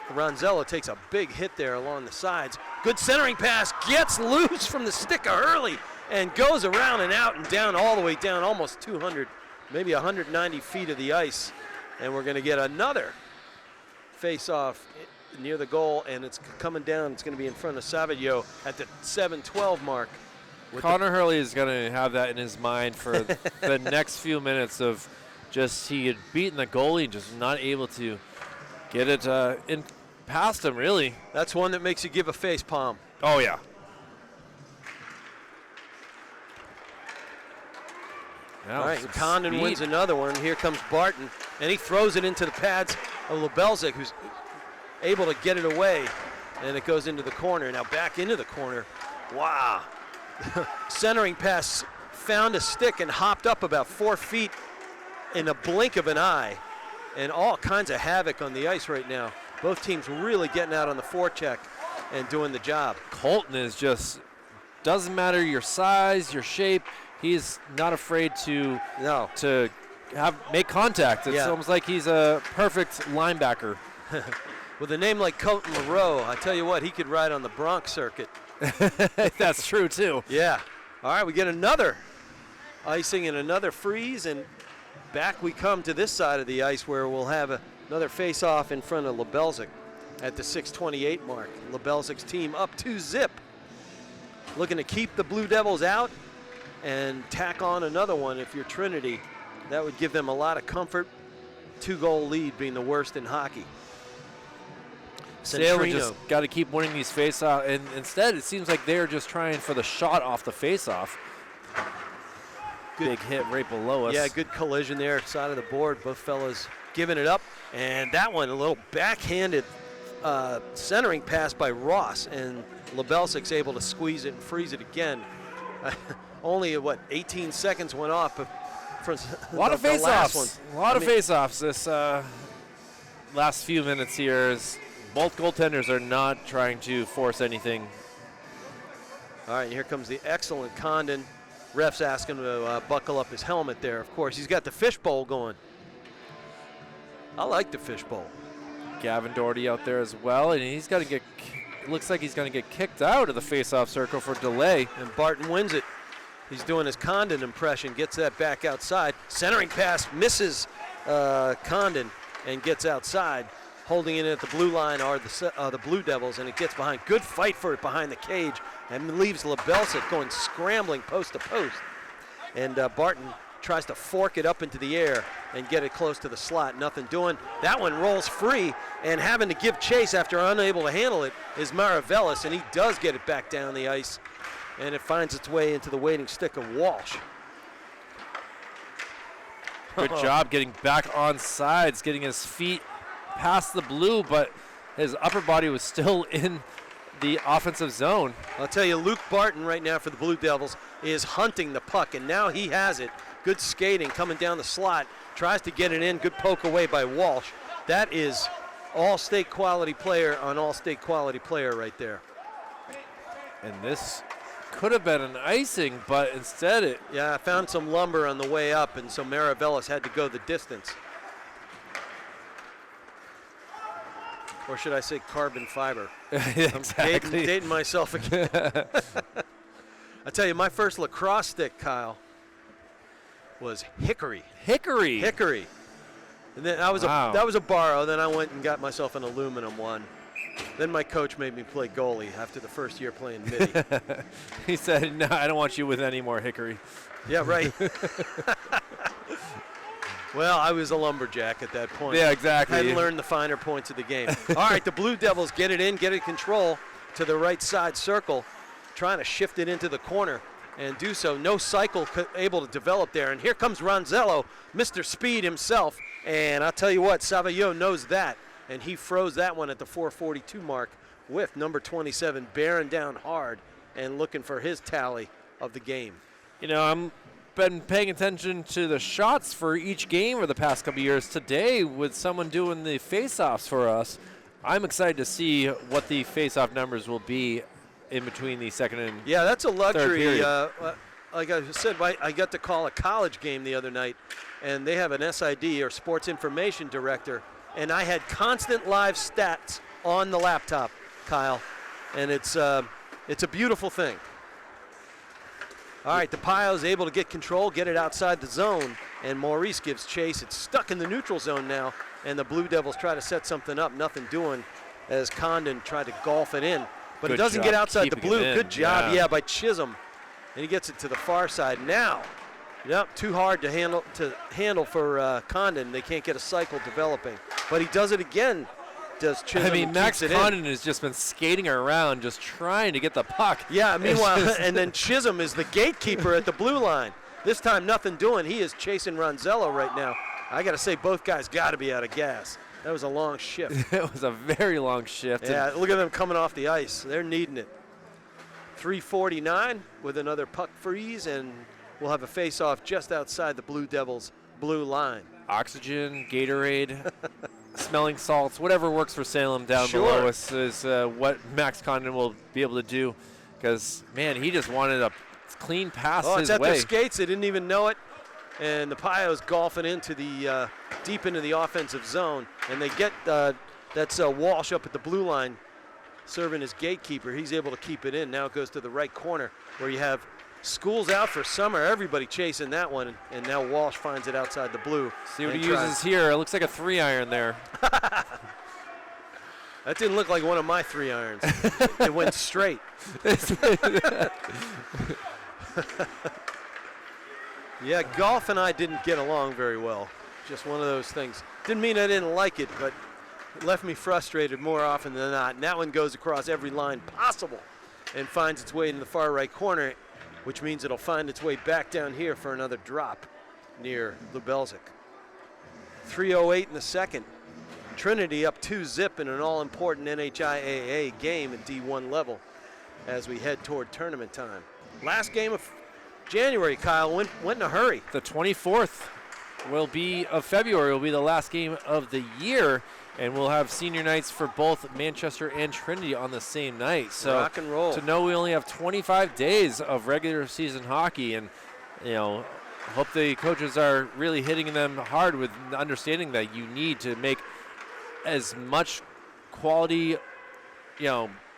Ronzello takes a big hit there along the sides. Good centering pass, gets loose from the stick of Hurley and goes around and out and down, all the way down, almost 200, maybe 190 feet of the ice. And we're going to get another face-off near the goal, and it's coming down. It's going to be in front of Savio at the 7-12 mark. Connor Hurley is going to have that in his mind for the next few minutes of just he had beaten the goalie, just not able to get it in past him, really. That's one that makes you give a face palm. Oh, yeah. All right, Condon wins another one. Here comes Barton, and he throws it into the pads of Lebelzik, who's able to get it away, and it goes into the corner. Now back into the corner. Wow. Centering pass, found a stick and hopped up about 4 feet in a blink of an eye, and all kinds of havoc on the ice right now. Both teams really getting out on the forecheck and doing the job. Colton is just, doesn't matter your size, your shape, he's not afraid to make contact. It's almost like he's a perfect linebacker. With a name like Colton Moreau, I tell you what, he could ride on the Bronx circuit. That's true, too. Yeah. All right, we get another icing and another freeze, and back we come to this side of the ice where we'll have another face-off in front of Lebelzik at the 6:28 mark. Lebelzik's team up 2-0. Looking to keep the Blue Devils out and tack on another one if you're Trinity. That would give them a lot of comfort. 2-goal lead being the worst in hockey. Salem just got to keep winning these face-offs, and instead it seems like they're just trying for the shot off the face-off. Big hit right below us. Yeah, good collision there, side of the board. Both fellas giving it up, and that one a little backhanded centering pass by Ross, and Lebelzik's able to squeeze it and freeze it again. Only 18 seconds went off. A lot of face-offs. A lot of face-offs this last few minutes here. Is both goaltenders are not trying to force anything. All right, here comes the excellent Condon. Ref's asking him to buckle up his helmet there. Of course, he's got the fishbowl going. I like the fishbowl. Gavin Doherty out there as well, and he's got to get. Looks like he's going to get kicked out of the face-off circle for delay. And Barton wins it. He's doing his Condon impression, gets that back outside. Centering pass misses Condon and gets outside. Holding it at the blue line are the Blue Devils, and it gets behind. Good fight for it behind the cage, and leaves Lebelzik going scrambling post to post. And Barton tries to fork it up into the air and get it close to the slot. Nothing doing. That one rolls free, and having to give chase after unable to handle it is Maravellis, and he does get it back down the ice, and it finds its way into the waiting stick of Walsh. Good job getting back on sides, getting his feet past the blue, but his upper body was still in the offensive zone. I'll tell you, Luke Barton right now for the Blue Devils is hunting the puck, and now he has it. Good skating coming down the slot, tries to get it in. Good poke away by Walsh. That is all-state quality player on all-state quality player right there. And this could have been an icing, but instead it... Yeah, I found some lumber on the way up, and so Maravellis had to go the distance. Or should I say carbon fiber? Exactly. I'm dating myself again. I tell you, my first lacrosse stick, Kyle, was hickory. Hickory? Hickory. And then that was a borrow. Then I went and got myself an aluminum one. Then my coach made me play goalie after the first year playing midi. He said, no, I don't want you with any more hickory. Yeah, right. Well, I was a lumberjack at that point. Yeah, exactly. Hadn't learned the finer points of the game. All right, the Blue Devils get it in, get it control to the right side circle, trying to shift it into the corner and do so. No cycle able to develop there. And here comes Ronzello, Mr. Speed himself. And I'll tell you what, Savio knows that. And he froze that one at the 4:42 mark with number 27 bearing down hard and looking for his tally of the game. You know, I'm been paying attention to the shots for each game over the past couple years. Today, with someone doing the face-offs for us, I'm excited to see what the face-off numbers will be in between the second and Yeah, that's a luxury. period. Like I said, I got to call a college game the other night, and they have an SID or sports information director, and I had constant live stats on the laptop, Kyle, and it's a beautiful thing. All right, the Pio's able to get control, get it outside the zone, and Maurice gives chase. It's stuck in the neutral zone now, and the Blue Devils try to set something up, nothing doing, as Condon tried to golf it in. But Good it doesn't job get outside the keeping blue. it in. Good job, Yeah. by Chisholm. And he gets it to the far side now. Yep, too hard to handle for Condon. They can't get a cycle developing. But he does it again, does Chisholm. I mean, and Max keeps it in. Condon has just been skating around, just trying to get the puck. Yeah, It's meanwhile, just- and then Chisholm is the gatekeeper at the blue line. This time, nothing doing. He is chasing Ronzello right now. I got to say, both guys got to be out of gas. That was a long shift. It was a very long shift. Yeah, look at them coming off the ice. They're needing it. 3:49 with another puck freeze, and we'll have a face-off just outside the Blue Devils' blue line. Oxygen, Gatorade, smelling salts, whatever works for Salem down Sure. below us is what Max Condon will be able to do. Because, man, he just wanted a clean pass Oh, his it's at their way. skates. They didn't even know it. And the Pio's golfing into the deep into the offensive zone. And they get that's Walsh up at the blue line serving as gatekeeper. He's able to keep it in. Now it goes to the right corner where you have school's out for summer. Everybody chasing that one. And now Walsh finds it outside the blue. See what and he uses here. It looks like a 3-iron there. That didn't look like one of my 3 irons. It went straight. Yeah, golf and I didn't get along very well. Just one of those things. Didn't mean I didn't like it, but it left me frustrated more often than not. And that one goes across every line possible and finds its way in the far right corner, which means it'll find its way back down here for another drop near Lubelzik. 3:08 in the second. Trinity up 2-0 in an all-important NHIAA game at D1 level as we head toward tournament time. Last game of January, Kyle, went in a hurry. The 24th of February will be the last game of the year, and we'll have senior nights for both Manchester and Trinity on the same night. So Rock and roll. to know we only have 25 days of regular season hockey, and hope the coaches are really hitting them hard with understanding that you need to make as much quality,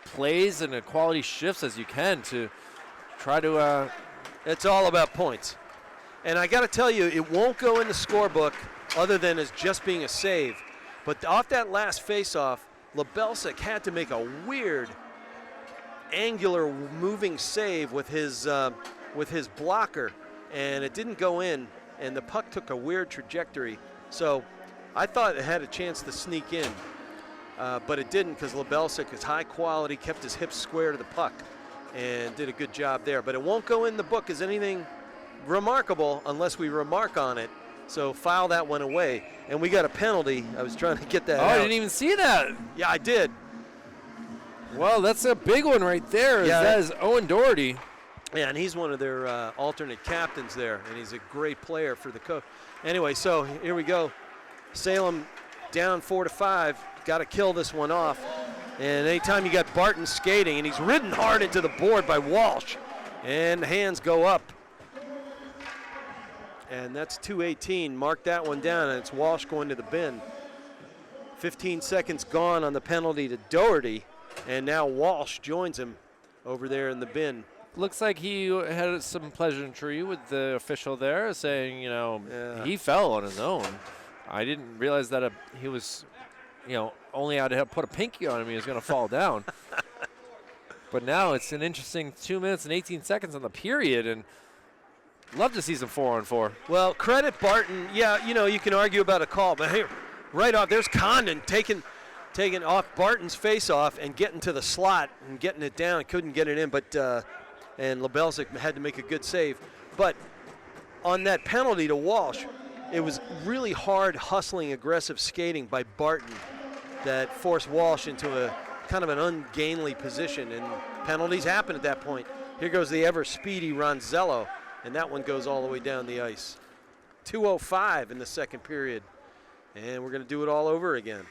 plays and quality shifts as you can to try to. It's all about points. And I got to tell you, it won't go in the scorebook other than as just being a save. But off that last face-off, Lubelzik had to make a weird angular moving save with his blocker, and it didn't go in, and the puck took a weird trajectory. So I thought it had a chance to sneak in, but it didn't because Lubelzik is high quality, kept his hips square to the puck, and did a good job there. But it won't go in the book as anything remarkable unless we remark on it. So file that one away. And we got a penalty. I was trying to get that out. I didn't even see that. Yeah, I did. Well, that's a big one right there. Yeah. That is Owen Doherty. Yeah, and he's one of their alternate captains there, and he's a great player for the coach. Anyway, so here we go. Salem down 4-5. Got to kill this one off. And anytime you got Barton skating, and he's ridden hard into the board by Walsh, and the hands go up. And that's 2:18. Mark that one down, and it's Walsh going to the bin. 15 seconds gone on the penalty to Doherty, and now Walsh joins him over there in the bin. Looks like he had some pleasantry with the official there, saying, he fell on his own. I didn't realize that he was, only had to put a pinky on him. He was going to fall down. But now it's an interesting 2 minutes and 18 seconds on the period, and love to see some 4-on-4. Well, credit Barton. Yeah, you can argue about a call, but here, right off, there's Condon taking off Barton's face-off and getting to the slot and getting it down. Couldn't get it in, but and Lubelzik had to make a good save. But on that penalty to Walsh, it was really hard, hustling, aggressive skating by Barton that forced Walsh into a kind of an ungainly position, and penalties happen at that point. Here goes the ever-speedy Ronzello, and that one goes all the way down the ice. 2:05 in the second period, and we're going to do it all over again.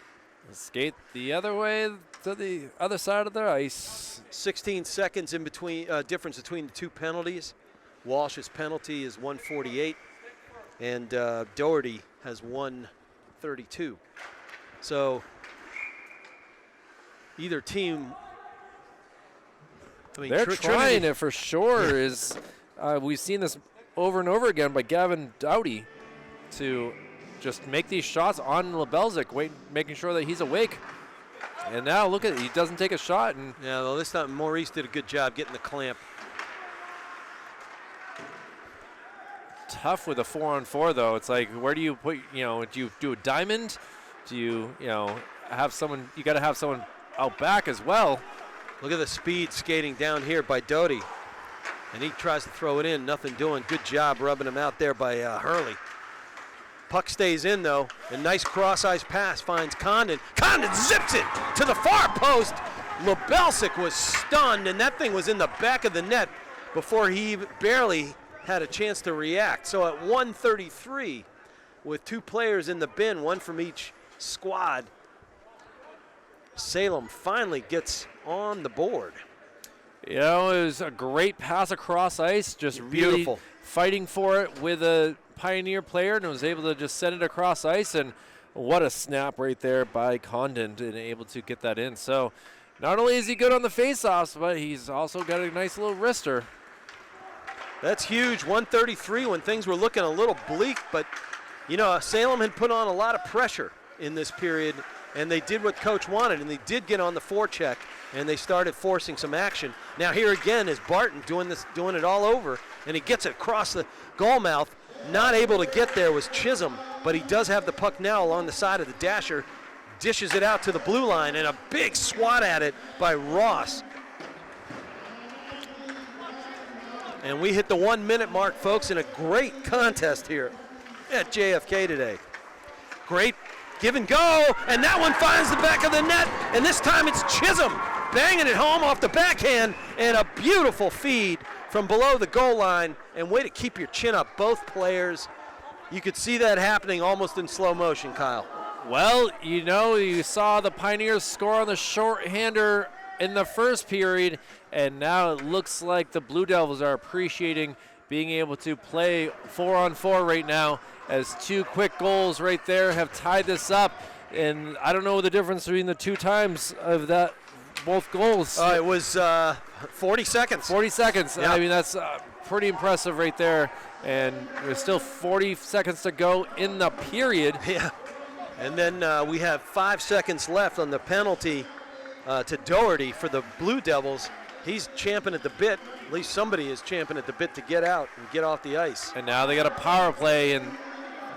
Skate the other way to the other side of the ice. 16 seconds in between difference between the two penalties. Walsh's penalty is 1:48, and Doherty has 1:32. So either team, I mean, They're trying Trinity, it for sure. Is we've seen this over and over again by Gavin Doughty to just make these shots on Lebelzik, making sure that he's awake. And now look at it, he doesn't take a shot. And yeah, well, this time Maurice did a good job getting the clamp. tough with a 4-on-4 though. It's like, where do you put, do you do a diamond? Do you, have someone, you got to have someone out back as well. Look at the speed skating down here by Doty. And he tries to throw it in, nothing doing. Good job rubbing him out there by Hurley. Puck stays in though. A nice cross-ice pass finds Condon. Condon zips it to the far post. Lebelzik was stunned, and that thing was in the back of the net before he barely had a chance to react. So at 1:33, with two players in the bin, one from each squad, Salem finally gets on the board. It was a great pass across ice, just Beautiful. really fighting for it with a Pioneer player, and was able to just send it across ice. And what a snap right there by Condon, and able to get that in. So not only is he good on the faceoffs, but he's also got a nice little wrister. That's huge, 133 when things were looking a little bleak, but Salem had put on a lot of pressure in this period, and they did what coach wanted, and they did get on the forecheck, and they started forcing some action. Now here again is Barton doing it all over, and he gets it across the goal mouth. Not able to get there was Chisholm, but he does have the puck now along the side of the dasher, dishes it out to the blue line, and a big swat at it by Ross. And we hit the 1 minute mark, folks, in a great contest here at JFK today. Great give and go, and that one finds the back of the net, and this time it's Chisholm banging it home off the backhand, and a beautiful feed from below the goal line, and way to keep your chin up, both players. You could see that happening almost in slow motion, Kyle. Well, you saw the Pioneers score on the shorthander in the first period, and now it looks like the Blue Devils are appreciating being able to play 4-on-4 right now, as two quick goals right there have tied this up. And I don't know the difference between the two times of that, both goals. It was 40 seconds. 40 seconds. Yeah. I mean, that's pretty impressive right there. And there's still 40 seconds to go in the period. Yeah. And then we have 5 seconds left on the penalty to Doherty for the Blue Devils. He's champing at the bit. At least somebody is champing at the bit to get out and get off the ice. And now they got a power play, and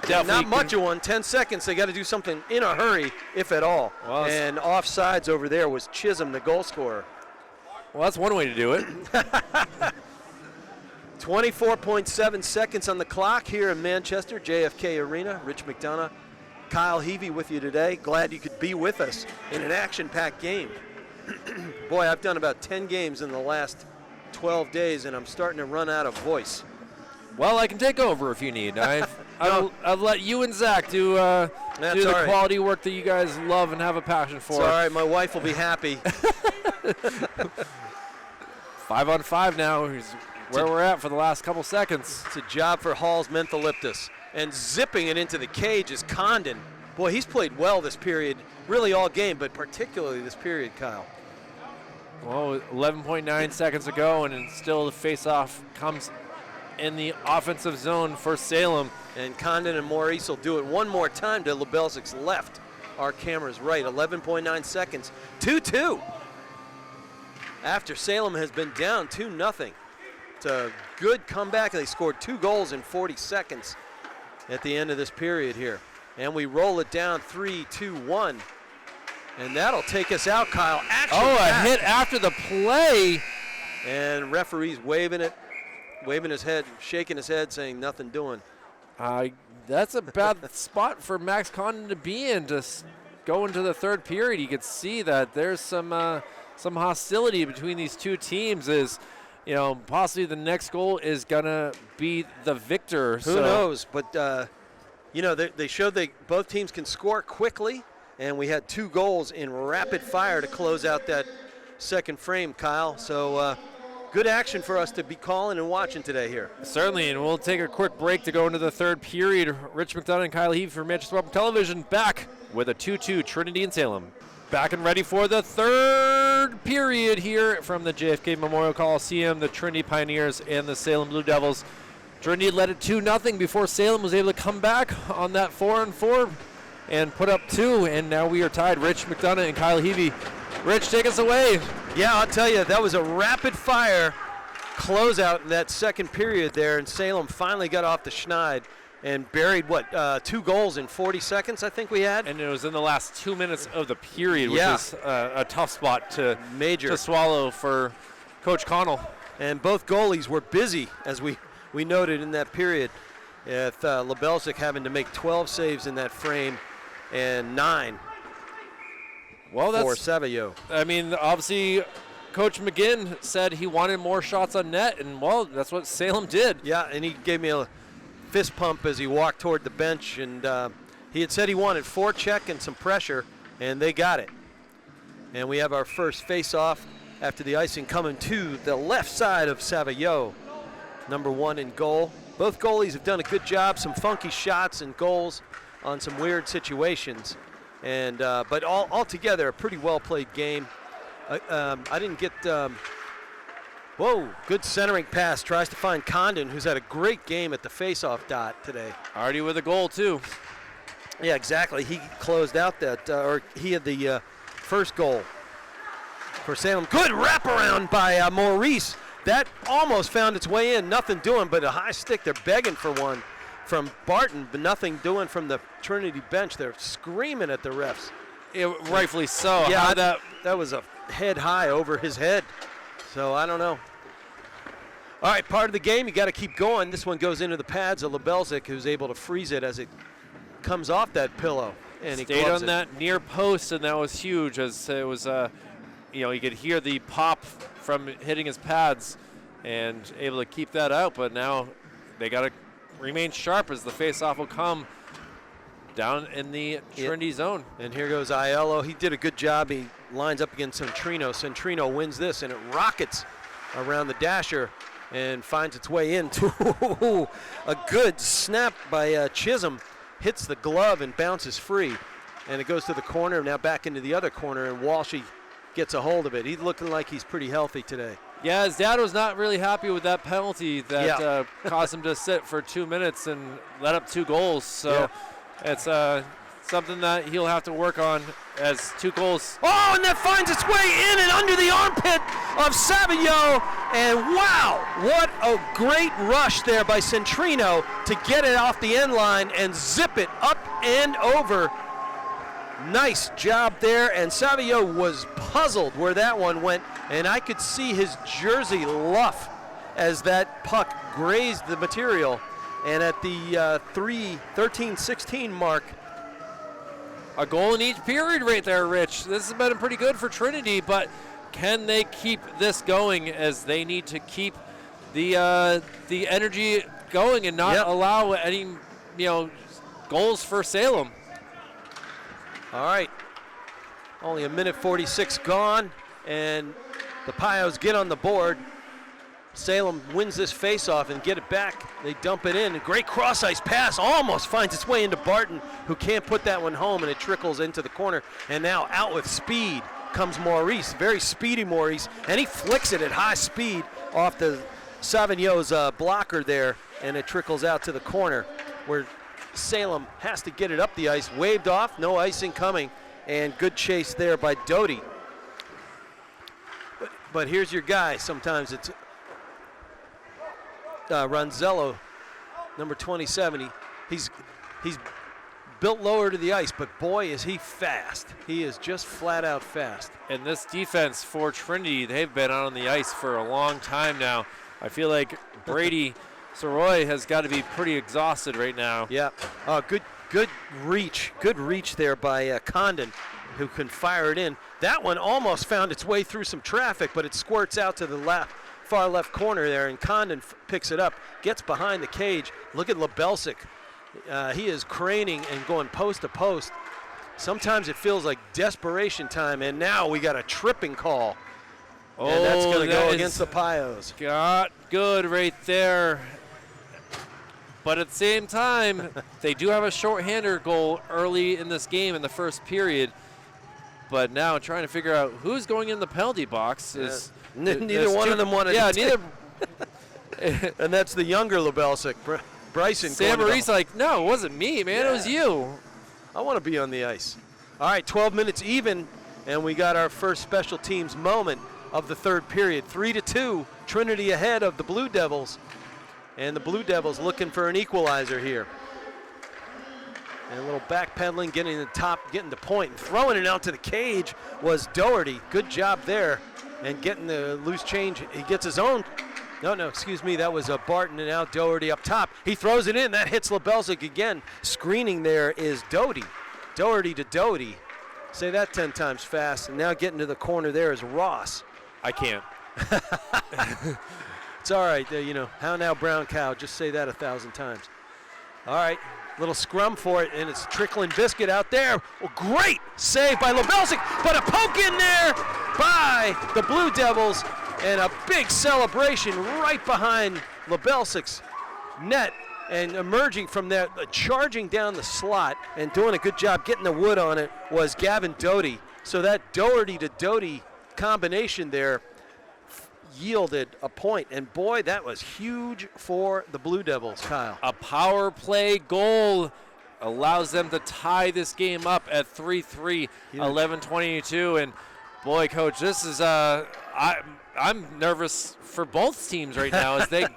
definitely not much of one. 10 seconds. They got to do something in a hurry, if at all. Well, and offsides over there was Chisholm, the goal scorer. Well, that's one way to do it. 24.7 seconds on the clock here in Manchester, JFK Arena. Rich McDonough, Kyle Heavey with you today. Glad you could be with us in an action-packed game. Boy, I've done about 10 games in the last 12 days, and I'm starting to run out of voice. Well, I can take over if you need. I'll let you and Zach do the right. quality work that you guys love and have a passion for. It's all right. My wife will be happy. 5-on-5 now is where we're at for the last couple seconds. It's a job for Hall's mentholyptus. And zipping it into the cage is Condon. Boy, he's played well this period, really all game, but particularly this period, Kyle. Well, 11.9 seconds ago, and still the face-off comes in the offensive zone for Salem. And Condon and Maurice will do it one more time to Lebelzik's left. Our camera's right, 11.9 seconds. 2-2. After Salem has been down 2-0. It's a good comeback. They scored 2 goals in 40 seconds at the end of this period here. And we roll it down 3-2-1. And that'll take us out, Kyle. A hit after the play. And referee's waving his head, shaking his head, saying nothing doing. That's a bad spot for Max Condon to be in, to go into the third period. You could see that there's some hostility between these two teams. Possibly the next goal is gonna be the victor. Who knows? But they showed both teams can score quickly. and we had 2 goals in rapid fire to close out that second frame, Kyle. So good action for us to be calling and watching today here. Certainly, and we'll take a quick break to go into the third period. Rich McDonough and Kyle Heavey for Manchester Public Television back with a 2-2 Trinity and Salem. Back and ready for the third period here from the JFK Memorial Coliseum, the Trinity Pioneers and the Salem Blue Devils. Trinity led it 2-0 before Salem was able to come back on that 4-on-4 and put up 2, and now we are tied. Rich McDonough and Kyle Heavey. Rich, take us away. Yeah, I'll tell you, that was a rapid-fire closeout in that second period there, and Salem finally got off the schneid and buried, 2 goals in 40 seconds, I think we had? And it was in the last 2 minutes of the period, which Yeah. is a tough spot to Major. swallow for Coach Connell. And both goalies were busy, as we noted in that period, with Lebelczyk having to make 12 saves in that frame and 9 Well, for Savio. I mean, obviously, Coach McGinn said he wanted more shots on net, and, well, that's what Salem did. Yeah, and he gave me a fist pump as he walked toward the bench, and he had said he wanted forecheck and some pressure, and they got it. And we have our first face-off after the icing coming to the left side of Savio, number 1 in goal. Both goalies have done a good job, some funky shots and goals on some weird situations. And but altogether, a pretty well-played game. I didn't get, whoa, good centering pass. Tries to find Condon, who's had a great game at the face-off dot today. Already with a goal, too. Yeah, exactly. He closed out that, or he had the first goal for Salem. Good wraparound by Maurice. That almost found its way in. Nothing doing but a high stick. They're begging for one from Barton, but nothing doing from the Trinity bench. They're screaming at the refs. Rightfully so. Yeah, How that was a head high over his head. So I don't know. All right, part of the game, you got to keep going. This one goes into the pads of Lebelczyk, who's able to freeze it as it comes off that pillow. And he stayed gloves on it. that near post, and that was huge, as it was, you could hear the pop from hitting his pads and able to keep that out. But now they got to remain sharp as the face-off will come down in the Trinity zone. And here goes Aiello. He did a good job. He lines up against Centrino. Centrino wins this, and it rockets around the dasher and finds its way into a good snap by Chisholm. Hits the glove and bounces free. And it goes to the corner, now back into the other corner, and Walshy gets a hold of it. He's looking like he's pretty healthy today. Yeah, his dad was not really happy with that penalty that caused him to sit for 2 minutes and let up 2 goals. So it's something that he'll have to work on as 2 goals. Oh, and that finds its way in and under the armpit of Savio. And wow, what a great rush there by Centrino to get it off the end line and zip it up and over. Nice job there, and Savio was puzzled where that one went, and I could see his jersey luff as that puck grazed the material. And at the 13-16 mark, a goal in each period right there, Rich. This has been pretty good for Trinity, but can they keep this going, as they need to keep the energy going and not allow any goals for Salem? All right, only a minute 46 gone, and the Pios get on the board. Salem wins this faceoff and get it back. They dump it in. A great cross-ice pass almost finds its way into Barton, who can't put that one home, and it trickles into the corner. And now out with speed comes Maurice, very speedy Maurice, and he flicks it at high speed off the Savigno's blocker there, and it trickles out to the corner where Salem has to get it up the ice. Waved off, no icing coming, and good chase there by Doty. But here's your guy. Sometimes it's Ronzello, number 27. He's built lower to the ice, but boy, is he fast. He is just flat out fast. And this defense for Trinity, they've been out on the ice for a long time now. I feel like Brady Soroy has got to be pretty exhausted right now. Yeah, good reach there by Condon, who can fire it in. That one almost found its way through some traffic, but it squirts out to the far left corner there, and Condon picks it up, gets behind the cage. Look at Lebelczyk. He is craning and going post to post, sometimes it feels like desperation time, and now we got a tripping call. Oh, and that's going to that go is against the Pios. Got good right there. But at the same time, they do have a shorthander goal early in this game in the first period. But now trying to figure out who's going in the penalty box is neither one of them wanted to neither. And that's the younger Lebelsic, Bryson. Sam Maurice like, no, it wasn't me, man. It was you. I want to be on the ice. All right, 12 minutes even, and we got our first special teams moment of the third period. 3-2, Trinity ahead of the Blue Devils. And the Blue Devils looking for an equalizer here. And a little backpedaling, getting the top, getting the point, and throwing it out to the cage was Doherty. Good job there. And getting the loose change. He gets his own. No, excuse me. That was Barton, and now Doherty up top. He throws it in. That hits Lebelsic again. Screening there is Doherty. Doherty to Doherty. Say that 10 times fast. And now getting to the corner there is Ross. I can't. It's all right. How now, brown cow? Just say that 1,000 times. All right. Little scrum for it, and it's trickling biscuit out there. Well, great save by Lebelsic, but a poke in there by the Blue Devils, and a big celebration right behind Lebelsic's net, and emerging from there, charging down the slot and doing a good job getting the wood on it was Gavin Doty. So that Doherty to Doty combination there yielded a point, and boy, that was huge for the Blue Devils, Kyle. A power play goal allows them to tie this game up at 3-3, 11-22, and boy, Coach, this is I'm nervous for both teams right now as they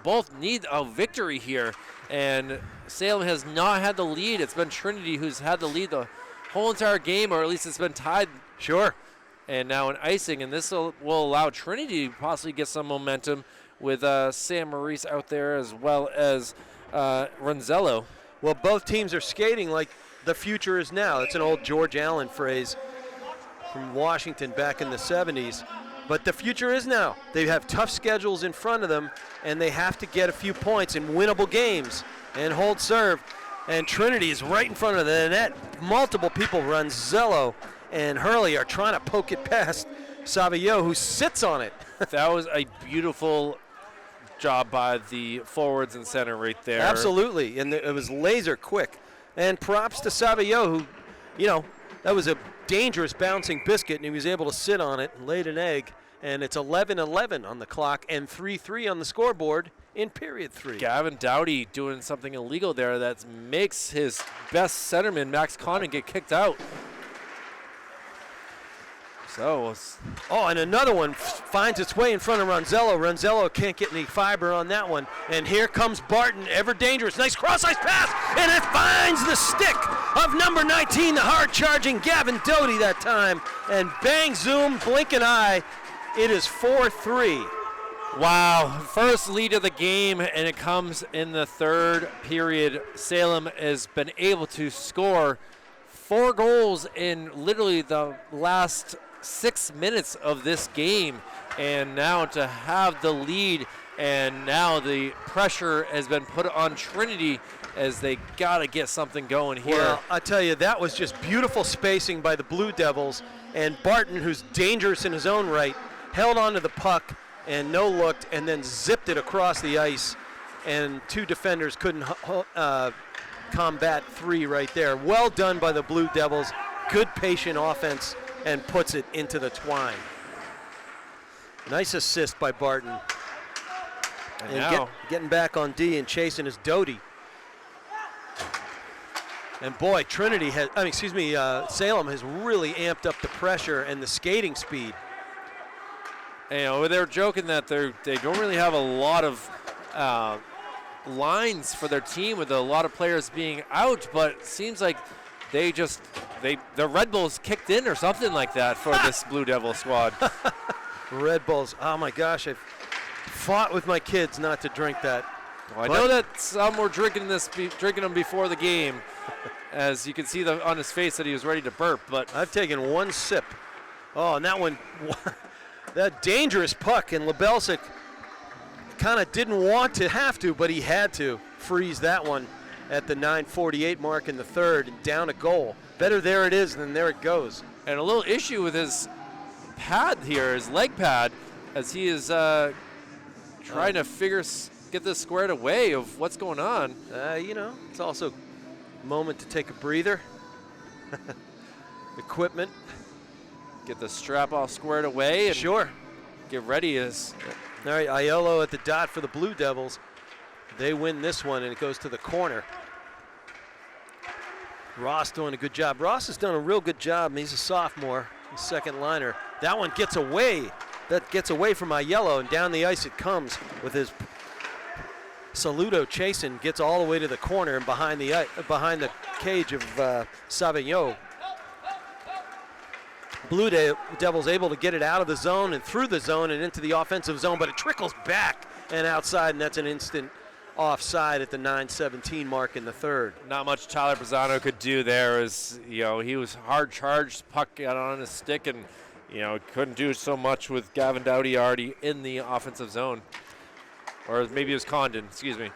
both need a victory here, and Salem has not had the lead. It's been Trinity who's had the lead the whole entire game, or at least it's been tied. Sure. And now an icing, and this will allow Trinity to possibly get some momentum with Sam Maurice out there as well as Ronzello. Well, both teams are skating like the future is now. It's an old George Allen phrase from Washington back in the 70s. But the future is now. They have tough schedules in front of them, and they have to get a few points in winnable games and hold serve. And Trinity is right in front of the net. Multiple people, Ronzello and Hurley, are trying to poke it past Savio, who sits on it. That was a beautiful job by the forwards and center right there. Absolutely, and it was laser quick. And props to Savio, who, that was a dangerous bouncing biscuit, and he was able to sit on it and laid an egg. And it's 11-11 on the clock and 3-3 on the scoreboard in period 3. Gavin Dowdy doing something illegal there that makes his best centerman, Max Connon, get kicked out. And another one finds its way in front of Ronzello. Ronzello can't get any fiber on that one. And here comes Barton, ever dangerous. Nice cross-ice pass, and it finds the stick of number 19, the hard-charging Gavin Doty that time. And bang, zoom, blink an eye. It is 4-3. Wow, first lead of the game, and it comes in the third period. Salem has been able to score 4 goals in literally the last 6 minutes of this game, and now to have the lead, and now the pressure has been put on Trinity as they got to get something going here. Well, I tell you, that was just beautiful spacing by the Blue Devils, and Barton, who's dangerous in his own right, held onto the puck and no-looked, and then zipped it across the ice, and 2 defenders couldn't combat 3 right there. Well done by the Blue Devils. Good patient offense, and puts it into the twine. Nice assist by Barton. And And now getting back on D and chasing is Doty. And boy, Salem has really amped up the pressure and the skating speed. they're joking that they don't really have a lot of lines for their team with a lot of players being out, but it seems like the Red Bulls kicked in or something like that for this Blue Devil squad. Red Bulls, oh my gosh, I've fought with my kids not to drink that. Well, I know that some were drinking them before the game, as you can see on his face that he was ready to burp, but I've taken 1 sip. Oh, and that one, that dangerous puck, and Lebelsic kind of didn't want to have to, but he had to freeze that one. at the 9:48 mark in the third and down a goal. Better there it is than there it goes. And a little issue with his pad here, his leg pad, as he is trying to get this squared away of what's going on. It's also a moment to take a breather. Equipment. Get the strap all squared away and Sure. get ready. All right, Aiello at the dot for the Blue Devils. They win this one, and it goes to the corner. Ross doing a good job. Ross has done a real good job, and he's a sophomore, he's second liner. That one gets away. That gets away from Aiello, and down the ice it comes with his Saludo chasing, gets all the way to the corner and behind the cage of Savigno. Blue Devils able to get it out of the zone and through the zone and into the offensive zone, but it trickles back and outside, and that's an instant offside at the 9:17 mark in the third. Not much Tyler Pisano could do there. He was hard charged, puck got on his stick, and couldn't do so much with Gavin Doughty already in the offensive zone. Or maybe it was Condon, excuse me.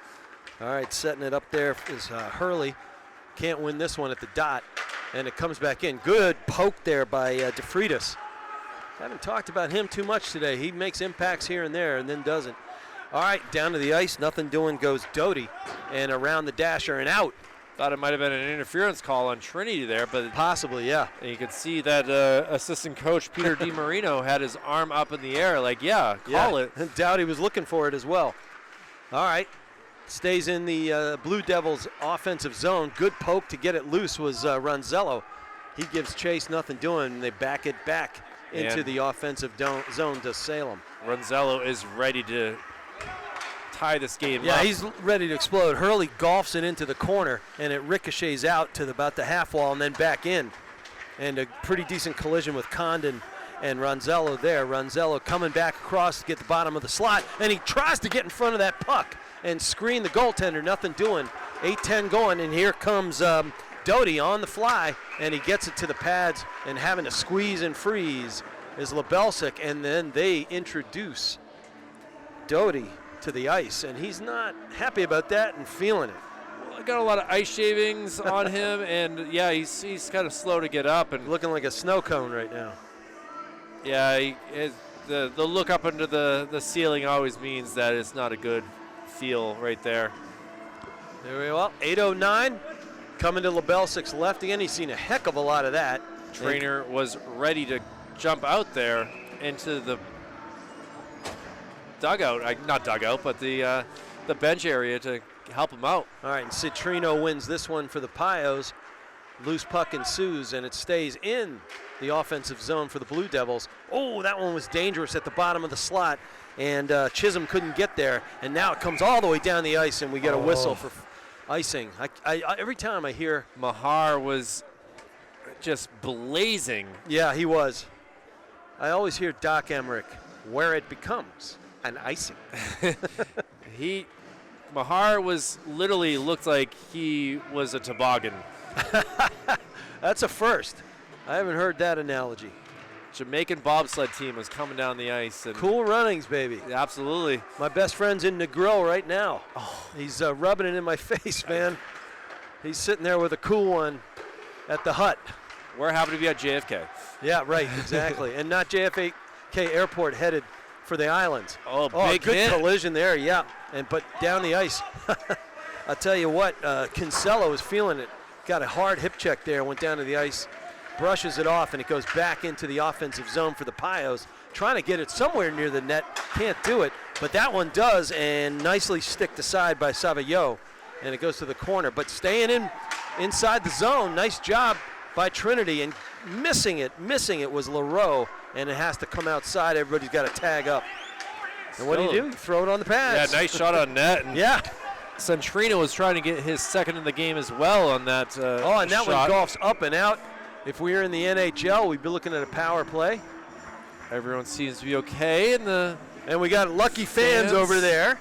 All right, setting it up there is Hurley. Can't win this one at the dot, and it comes back in. Good poke there by DeFreitas. Haven't talked about him too much today. He makes impacts here and there and then doesn't. All right, down to the ice, nothing doing goes Doughty, and around the dasher and out. Thought it might have been an interference call on Trinity there, but Possibly, yeah. you could see that assistant coach Peter DiMarino had his arm up in the air, like, call it. And Doughty was looking for it as well. All right, stays in the Blue Devils offensive zone. Good poke to get it loose was Ronzello. He gives chase, nothing doing, and they back it back into the offensive zone to Salem. Ronzello is ready to tie this game up. Yeah, he's ready to explode. Hurley golfs it into the corner, and it ricochets out to about the half wall and then back in. And a pretty decent collision with Condon and Ronzello there. Ronzello coming back across to get the bottom of the slot, and he tries to get in front of that puck and screen the goaltender. Nothing doing. 8-10 going, and here comes Doughty on the fly, and he gets it to the pads, and having to squeeze and freeze is Lebelsic, and then they introduce Doughty to the ice, and he's not happy about that and feeling it. Well, got a lot of ice shavings on him, and he's kind of slow to get up and Looking like a snow cone right now. Yeah, the look up into the ceiling always means that it's not a good feel right there. There we go. 8:09 coming to Lebelsic's left again. He's seen a heck of a lot of that. Trainer was ready to jump out there into the dugout, not dugout, but the bench area to help him out. All right, and Citrino wins this one for the Pios. Loose puck ensues, and it stays in the offensive zone for the Blue Devils. Oh, that one was dangerous at the bottom of the slot, and Chisholm couldn't get there, and now it comes all the way down the ice, and we get a whistle for icing. I every time I hear Mahar was just blazing. Yeah, he was. I always hear Doc Emmerich, where it becomes an icing. Mahar looked like he was a toboggan. That's a first. I haven't heard that analogy. Jamaican bobsled team was coming down the ice. And Cool runnings, baby. Absolutely. My best friend's in Negril right now. Oh, he's rubbing it in my face, man. He's sitting there with a cool one at the hut. We're happy to be at JFK. Yeah, right, exactly. And not JFK Airport headed for the islands. Oh, big good hit. collision there, yeah. But down the ice. I'll tell you what, Kinsella was feeling it. Got a hard hip check there, went down to the ice, brushes it off, and it goes back into the offensive zone for the Pios. Trying to get it somewhere near the net, can't do it, but that one does, and nicely sticked aside by Savillot, and it goes to the corner. But staying inside the zone, nice job by Trinity, and missing it was Leroux, and it has to come outside. Everybody's got to tag up. And what do? You throw it on the pads. Yeah, nice shot on net. And yeah. Centrino was trying to get his second in the game as well on that and that shot. one golfs up and out. If we were in the NHL, we'd be looking at a power play. Everyone seems to be okay. And we got lucky fans over there,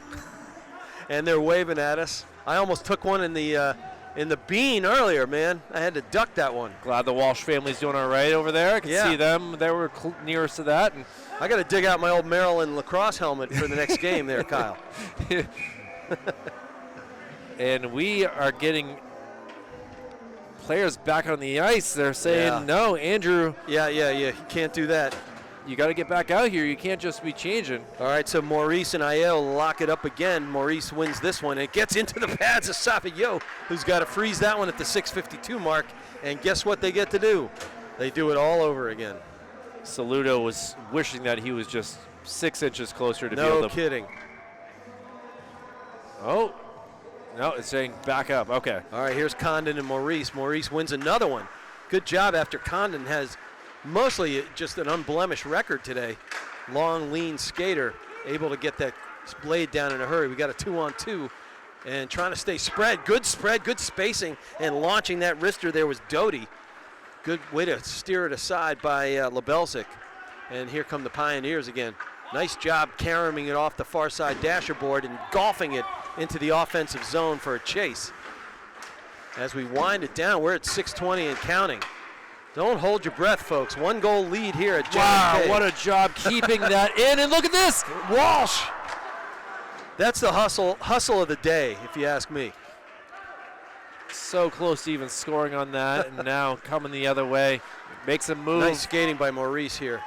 and they're waving at us. I almost took one in the bean earlier, man. I had to duck that one. Glad the Walsh family's doing all right over there. I can see them. They were nearest to that. And I got to dig out my old Maryland lacrosse helmet for the next game there, Kyle. and we are getting players back on the ice. They're saying, Yeah. no, Andrew, Yeah, you can't do that. you got to get back out here. You can't just be changing. All right, so Maurice and Aiel lock it up again. Maurice wins this one. It gets into the pads of Savio, who's got to freeze that one at the 6:52 mark. And guess what they get to do? They do it all over again. Saludo was wishing that he was just 6 inches closer to be No able to. kidding. Oh, no, it's saying back up. Okay. All right, here's Condon and Maurice. Maurice wins another one. Good job after Condon has mostly just an unblemished record today. Long, lean skater, able to get that blade down in a hurry. We got a 2-on-2 and trying to stay spread, good spacing, and launching that wrister there was Doty. Good way to steer it aside by Lebelzik. And here come the Pioneers again. Nice job carrying it off the far side dasher board and golfing it into the offensive zone for a chase. As we wind it down, we're at 6:20 and counting. Don't hold your breath, folks. 1-goal lead here at JFK. Wow, what a job keeping that in. And look at this. Walsh. That's the hustle of the day, if you ask me. So close to even scoring on that, and now coming the other way. Makes a move. Nice skating by Maurice here.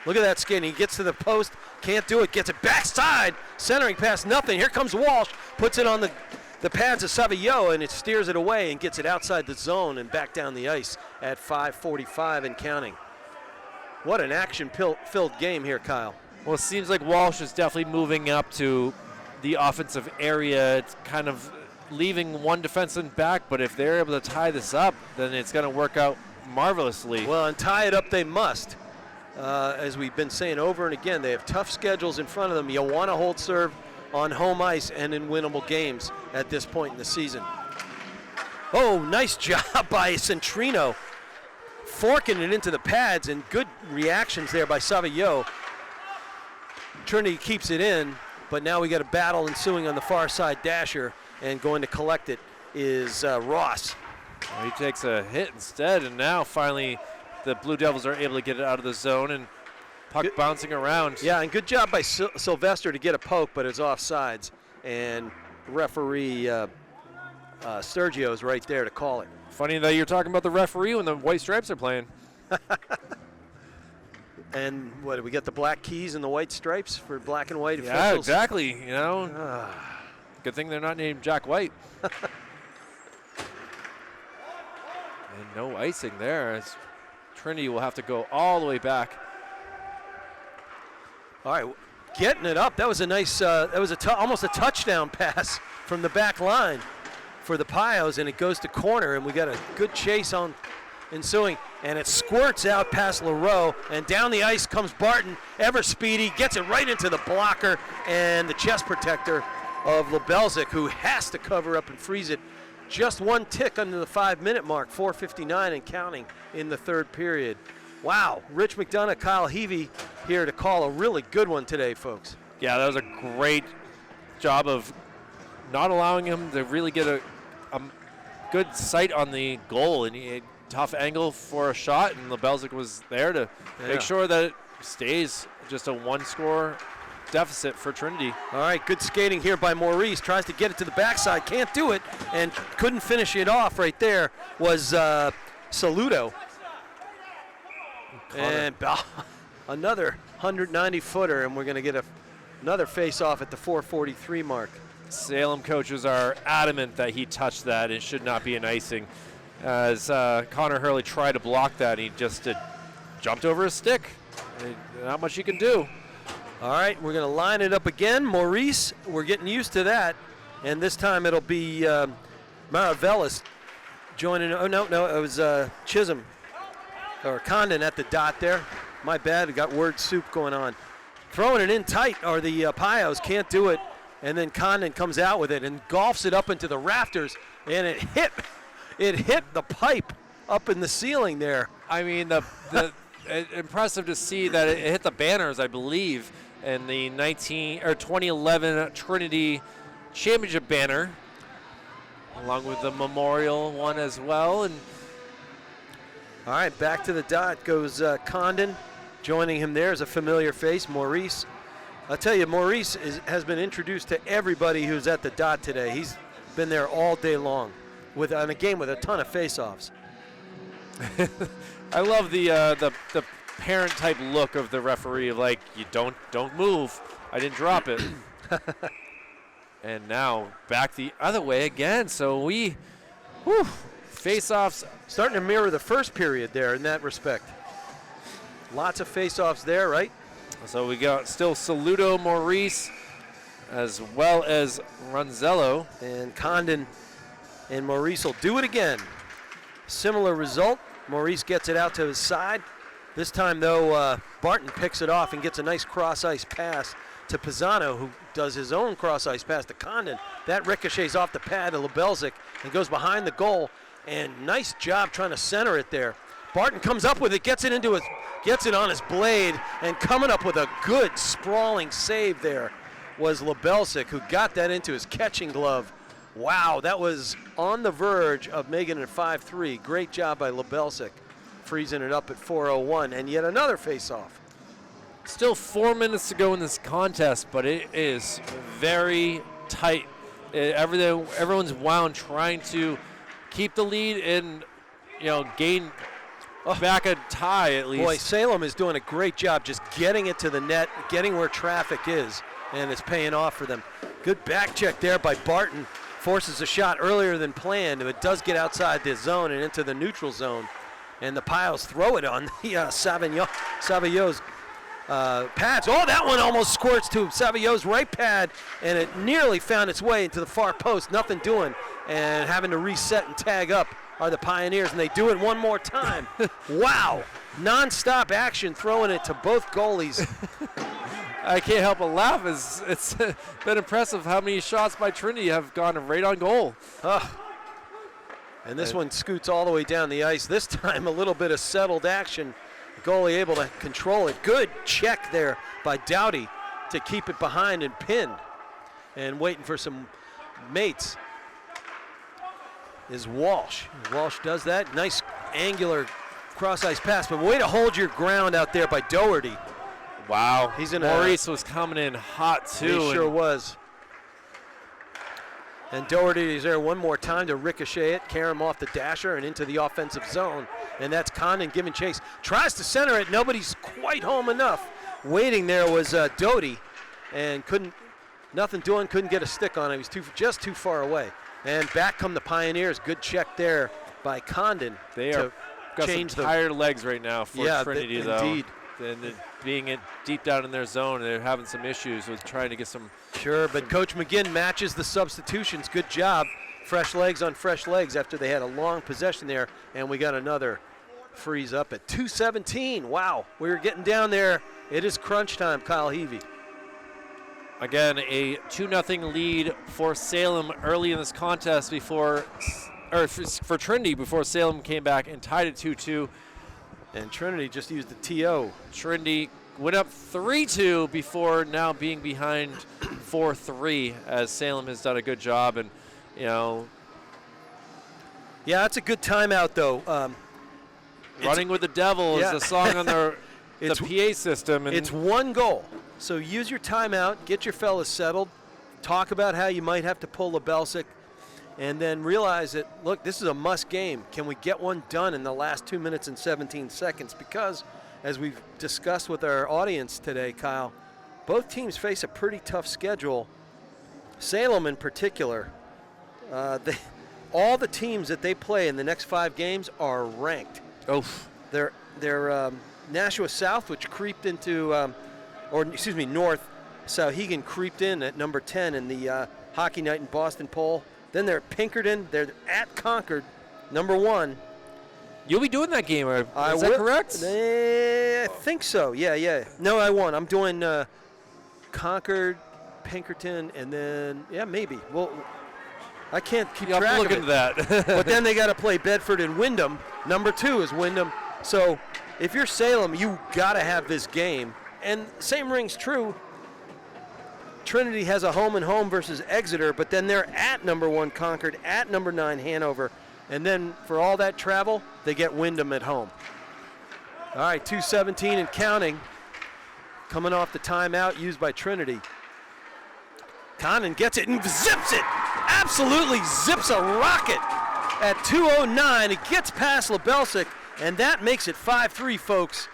Look at that skating. He gets to the post, can't do it, gets it backside, centering past nothing. Here comes Walsh, puts it on the pads of Savio, and it steers it away and gets it outside the zone and back down the ice at 5:45 and counting. What an action-filled game here, Kyle. Well, it seems like Walsh is definitely moving up to the offensive area. It's kind of leaving one defenseman back, but if they're able to tie this up, then it's going to work out marvelously. Well, and tie it up they must. As we've been saying over and again, they have tough schedules in front of them. You want to hold serve on home ice and in winnable games at this point in the season. Oh, nice job by Centrino, forking it into the pads, and good reactions there by Savio. Trinity keeps it in, but now we got a battle ensuing on the far side dasher, and going to collect it is Ross. Well, he takes a hit instead, and now finally the Blue Devils are able to get it out of the zone, and puck bouncing around. Yeah, and good job by Sylvester to get a poke, but it's offsides. And referee Sergio's right there to call it. Funny that you're talking about the referee when the White Stripes are playing. And what, do we get the black keys and the white stripes for black and white Yeah, officials? exactly. You know, good thing they're not named Jack White. And no icing there, as Trinity will have to go all the way back. All right, getting it up. That was a nice, that was almost a touchdown pass from the back line for the Pios, and it goes to corner, and we got a good chase on ensuing, and it squirts out past LaRoe, and down the ice comes Barton, ever speedy, gets it right into the blocker and the chest protector of Lebelzik, who has to cover up and freeze it. Just one tick under the 5-minute mark, 4:59 and counting in the third period. Wow, Rich McDonough, Kyle Heavey here to call a really good one today, folks. Yeah, that was a great job of not allowing him to really get a good sight on the goal, and he had tough angle for a shot, and Lebelzik was there to make sure that it stays just a one-score deficit for Trinity. All right, good skating here by Maurice. Tries to get it to the backside, can't do it, and couldn't finish it off right there was Saludo. And another 190-footer, and we're going to get another face-off at the 4:43 mark. Salem coaches are adamant that he touched that. It should not be an icing. As Connor Hurley tried to block that, he just jumped over his stick. Not much he can do. All right, we're going to line it up again. Maurice, we're getting used to that. And this time it'll be Maravellis joining. Oh, no, it was Chisholm or Condon at the dot there. My bad, I got word soup going on. Throwing it in tight are the Pios, can't do it. And then Condon comes out with it and golfs it up into the rafters, and it hit the pipe up in the ceiling there. I mean, impressive to see that it hit the banners, I believe, in the 2011 Trinity Championship banner, along with the memorial one as well. And all right, back to the dot goes Condon. Joining him there is a familiar face, Maurice. I'll tell you, Maurice has been introduced to everybody who's at the dot today. He's been there all day long on a game with a ton of face-offs. I love the parent type look of the referee of like, you don't move. I didn't drop it. And now back the other way again. So face-offs. Starting to mirror the first period there in that respect. Lots of face-offs there, right? So we got still Saludo, Maurice, as well as Runzello. And Condon and Maurice will do it again. Similar result. Maurice gets it out to his side. This time, though, Barton picks it off and gets a nice cross-ice pass to Pisano, who does his own cross-ice pass to Condon. That ricochets off the pad to Lebelzik and goes behind the goal. And nice job trying to center it there. Barton comes up with it, gets it on his blade, and coming up with a good sprawling save there was Lebelzik, who got that into his catching glove. Wow, that was on the verge of making it 5-3. Great job by Lebelzik, freezing it up at 4:01, and yet another face-off. Still 4 minutes to go in this contest, but it is very tight. Everyone's wound trying to keep the lead and, gain back a tie at least. Boy, Salem is doing a great job just getting it to the net, getting where traffic is, and it's paying off for them. Good back check there by Barton. Forces a shot earlier than planned, but it does get outside the zone and into the neutral zone. And the Piles throw it on the Savillot's pads. Oh, that one almost squirts to Savillot's right pad, and it nearly found its way into the far post. Nothing doing, and having to reset and tag up are the Pioneers, and they do it one more time. Wow, non-stop action, throwing it to both goalies. I can't help but laugh. It's been impressive how many shots by Trinity have gone right on goal. And this one scoots all the way down the ice. This time a little bit of settled action. The goalie able to control it. Good check there by Doughty to keep it behind and pinned. And waiting for some mates is Walsh. Walsh does that. Nice angular cross-ice pass, but way to hold your ground out there by Doherty. Wow. He's in Maurice was coming in hot too. He sure was. And Doherty is there one more time to ricochet it, carry him off the dasher and into the offensive zone. And that's Condon giving chase. Tries to center it. Nobody's quite home enough. Waiting there was Doty, and nothing doing, couldn't get a stick on him. He was just too far away. And back come the Pioneers. Good check there by Condon. They are got some tired legs right now for Trinity, though. Indeed. And being deep down in their zone, they're having some issues with trying to get some. Sure, but Coach McGinn matches the substitutions. Good job. Fresh legs on fresh legs after they had a long possession there, and we got another freeze up at 2:17. Wow, we were getting down there. It is crunch time, Kyle Heavey. Again, a 2-0 lead for Salem early in this contest for Trinity before Salem came back and tied it 2-2. And Trinity just used the TO. Trinity went up 3-2 before now being behind 4-3, as Salem has done a good job. And, Yeah, that's a good timeout, though. Running with the Devil is the song on the PA system. And it's one goal. So use your timeout, get your fellas settled, talk about how you might have to pull Lebelzik, and then realize that, look, this is a must game. Can we get one done in the last 2 minutes and 17 seconds? Because, as we've discussed with our audience today, Kyle, both teams face a pretty tough schedule. Salem in particular, all the teams that they play in the next 5 games are ranked. They're Nashua South, which creeped into, North. Sauhegan creeped in at number 10 in the Hockey Night in Boston poll. Then they're at Pinkerton. They're at Concord, number 1. You'll be doing that game, is that correct? I think so, yeah. No, I won't. I'm doing Concord, Pinkerton, and then, maybe. Well, I can't keep track of it. Look into that. But then they got to play Bedford and Windham. Number 2 is Windham. So if you're Salem, you got to have this game. And same rings true. Trinity has a home-and-home versus Exeter, but then they're at number 1 Concord, at number 9 Hanover, and then for all that travel, they get Windham at home. All right, 2:17 and counting, coming off the timeout used by Trinity. Condon gets it and zips it absolutely zips a rocket at 2:09. It gets past Lebelsic, and that makes it 5-3, folks,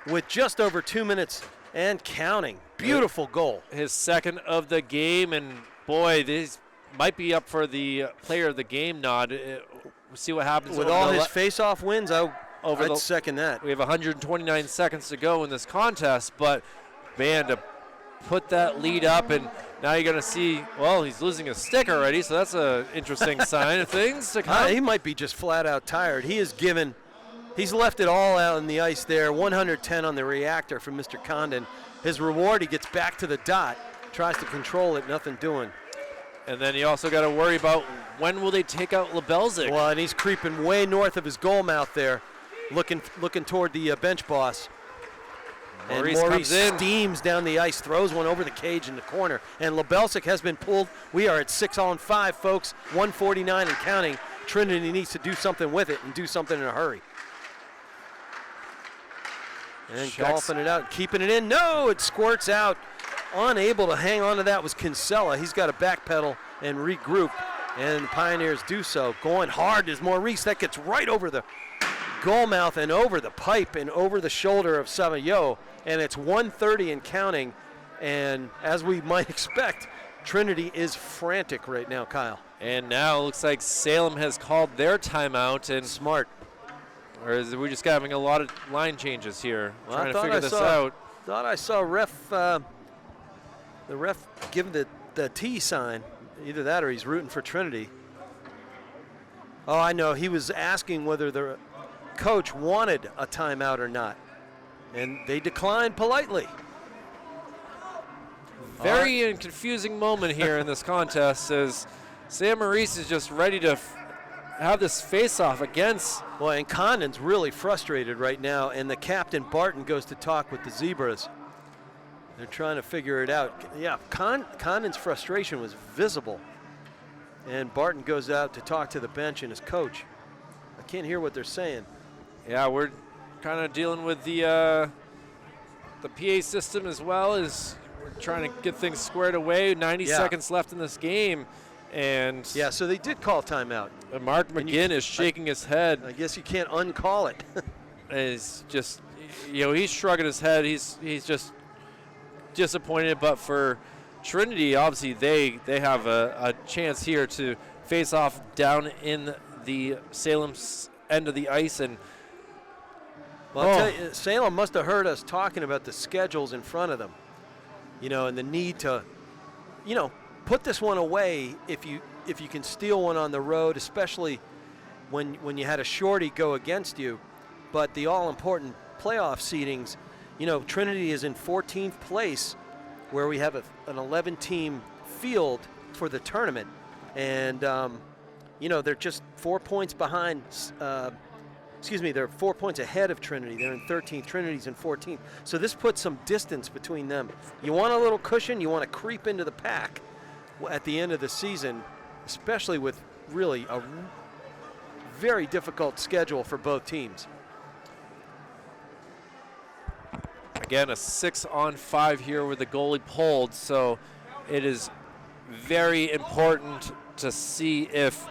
with just over 2 minutes and counting. Beautiful goal. His second of the game, and boy, this might be up for the player of the game nod. We'll see what happens. With all his face-off wins, I'd second that. We have 129 seconds to go in this contest, but man, to put that lead up, and now you're going to see, well, he's losing a stick already, so that's an interesting sign of things to come. He might be just flat out tired. He's left it all out on the ice there. 110 on the reactor from Mr. Condon. His reward, he gets back to the dot, tries to control it, nothing doing. And then you also got to worry about when will they take out Lebelsic. Well, and he's creeping way north of his goal mouth there, looking toward the bench boss. Maurice and comes in. Steams down the ice, throws one over the cage in the corner. And Lebelsic has been pulled. We are at 6-on-5, folks. 1:49 and counting. Trinity needs to do something with it and do something in a hurry. And golfing it out, keeping it in. No, it squirts out. Unable to hang on to that was Kinsella. He's got to backpedal and regroup, and the Pioneers do so. Going hard is Maurice. That gets right over the goal mouth and over the pipe and over the shoulder of Savaillot, and it's 1:30 and counting. And as we might expect, Trinity is frantic right now, Kyle. And now it looks like Salem has called their timeout, and smart. Or is we just having a lot of line changes here, well, trying to figure this out? Thought I saw the ref give the T sign. Either that or he's rooting for Trinity. Oh, I know. He was asking whether the coach wanted a timeout or not, and they declined politely. Very confusing moment here in this contest as Sam Maurice is just ready to have this face-off against. Well, and Condon's really frustrated right now, and the captain, Barton, goes to talk with the Zebras. They're trying to figure it out. Yeah, Condon's frustration was visible, and Barton goes out to talk to the bench and his coach. I can't hear what they're saying. Yeah, we're kind of dealing with the PA system as well as we're trying to get things squared away. 90 seconds left in this game. And yeah, so they did call timeout. Mark McGinn is shaking his head. I guess you can't uncall it. Is just, he's shrugging his head. He's just disappointed. But for Trinity, obviously they have a chance here to face off down in the Salem's end of the ice. And well, I'll tell you, Salem must have heard us talking about the schedules in front of them, and the need to, put this one away if you can steal one on the road, especially when you had a shorty go against you. But the all-important playoff seedings, Trinity is in 14th place, where we have an 11-team field for the tournament, and they're just 4 points behind. They're 4 points ahead of Trinity. They're in 13th. Trinity's in 14th. So this puts some distance between them. You want a little cushion. You want to creep into the pack at the end of the season, especially with really a very difficult schedule for both teams. Again, a 6-on-5 here with the goalie pulled, so it is very important to see if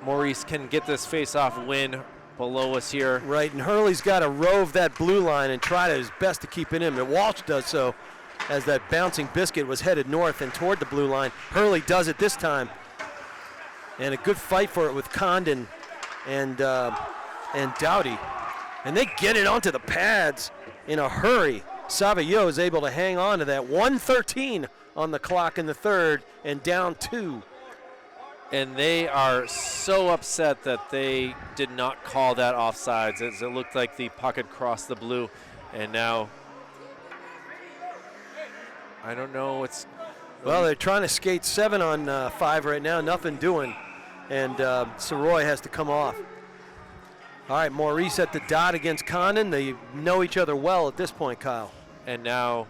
Maurice can get this face-off win below us here. Right, and Hurley's got to rove that blue line and try his best to keep it in, and Walsh does so as that bouncing biscuit was headed north and toward the blue line. Hurley does it this time, and a good fight for it with Condon and Doughty. And they get it onto the pads in a hurry. Savaillot is able to hang on to that. 1:13 on the clock in the third and down 2. And they are so upset that they did not call that offsides, as it looked like the puck had crossed the blue. And now, I don't know what's... Well, they're trying to skate 7-on-5 right now, nothing doing. And Soroy has to come off. All right, Maurice at the dot against Condon. They know each other well at this point, Kyle. And now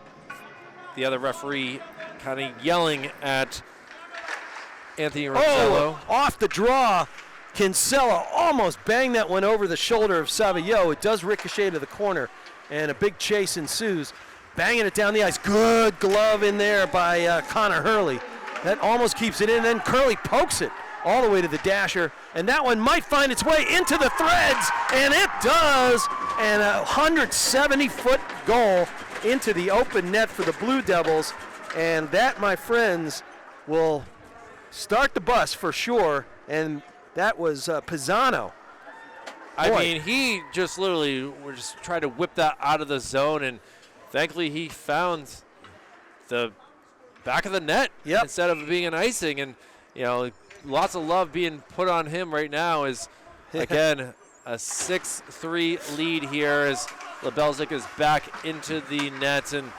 the other referee kind of yelling at Anthony Ronzello. Oh, off the draw. Kinsella almost banged that one over the shoulder of Savaillot. It does ricochet to the corner, and a big chase ensues. Banging it down the ice. Good glove in there by Connor Hurley. That almost keeps it in, then Curley pokes it all the way to the dasher, and that one might find its way into the threads, and it does, and a 170-foot goal into the open net for the Blue Devils, and that, my friends, will start the bus for sure, and that was Pisano. I mean, he just literally just tried to whip that out of the zone, and thankfully he found the back of the net instead of being an icing. And, you know, lots of love being put on him right now as, again, a 6-3 lead here as Lebelzik is back into the net. And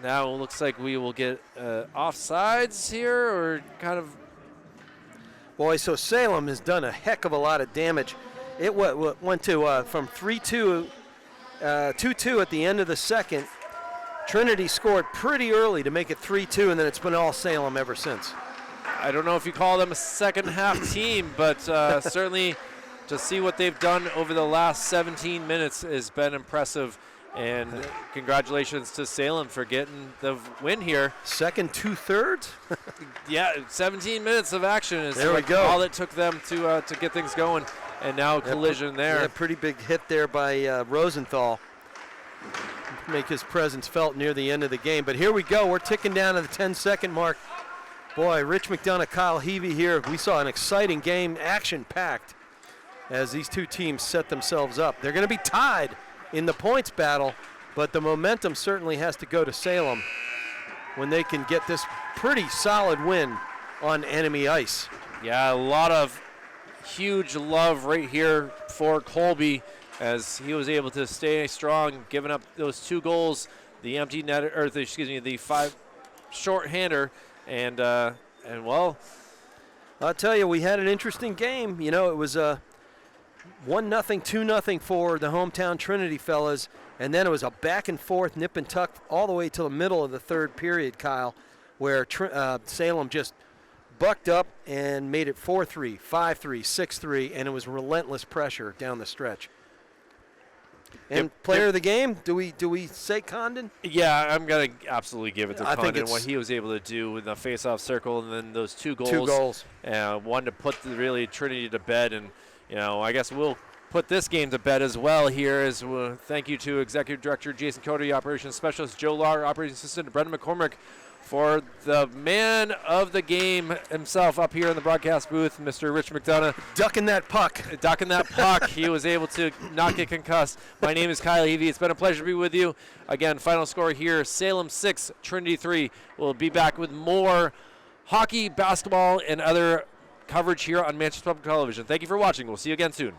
now it looks like we will get offsides here, or kind of. Boy, so Salem has done a heck of a lot of damage. It went to from 3-2, 2-2 at the end of the second. Trinity scored pretty early to make it 3-2, and then it's been all Salem ever since. I don't know if you call them a second half team, but certainly to see what they've done over the last 17 minutes has been impressive. And congratulations to Salem for getting the win here. Second 2/3? Yeah, 17 minutes of action is there we go. All it took them to get things going. And now collision there. Yeah, pretty big hit there by Rosenthal. Make his presence felt near the end of the game. But here we go. We're ticking down to the 10-second mark. Boy, Rich McDonough, Kyle Heavey here. We saw an exciting game, action-packed, as these two teams set themselves up. They're going to be tied in the points battle, but the momentum certainly has to go to Salem when they can get this pretty solid win on enemy ice. Yeah, a lot of huge love right here for Colby as he was able to stay strong, giving up those 2 goals, the empty net, or the 5 short-hander, and well, I'll tell you, we had an interesting game. You know, it was 1-0, 2-0 for the hometown Trinity fellas, and then it was a back and forth, nip and tuck all the way to the middle of the third period, Kyle, where Salem just bucked up and made it 4-3, 5-3, 6-3, and it was relentless pressure down the stretch. And player of the game, do we say Condon? Yeah, I'm going to absolutely give it to Condon, think what he was able to do with the face-off circle and then those 2 goals. 2 goals. One to put really Trinity to bed, and, you know, I guess we'll put this game to bed as well here. As thank you to Executive Director Jason Cody, Operations Specialist Joe Lahr, Operations Assistant Brendan McCormick, for the man of the game himself up here in the broadcast booth, Mr. Rich McDonough. Ducking that puck. He was able to not get concussed. My name is Kyle Heavey. It's been a pleasure to be with you. Again, final score here, Salem 6, Trinity 3. We'll be back with more hockey, basketball, and other coverage here on Manchester Public Television. Thank you for watching. We'll see you again soon.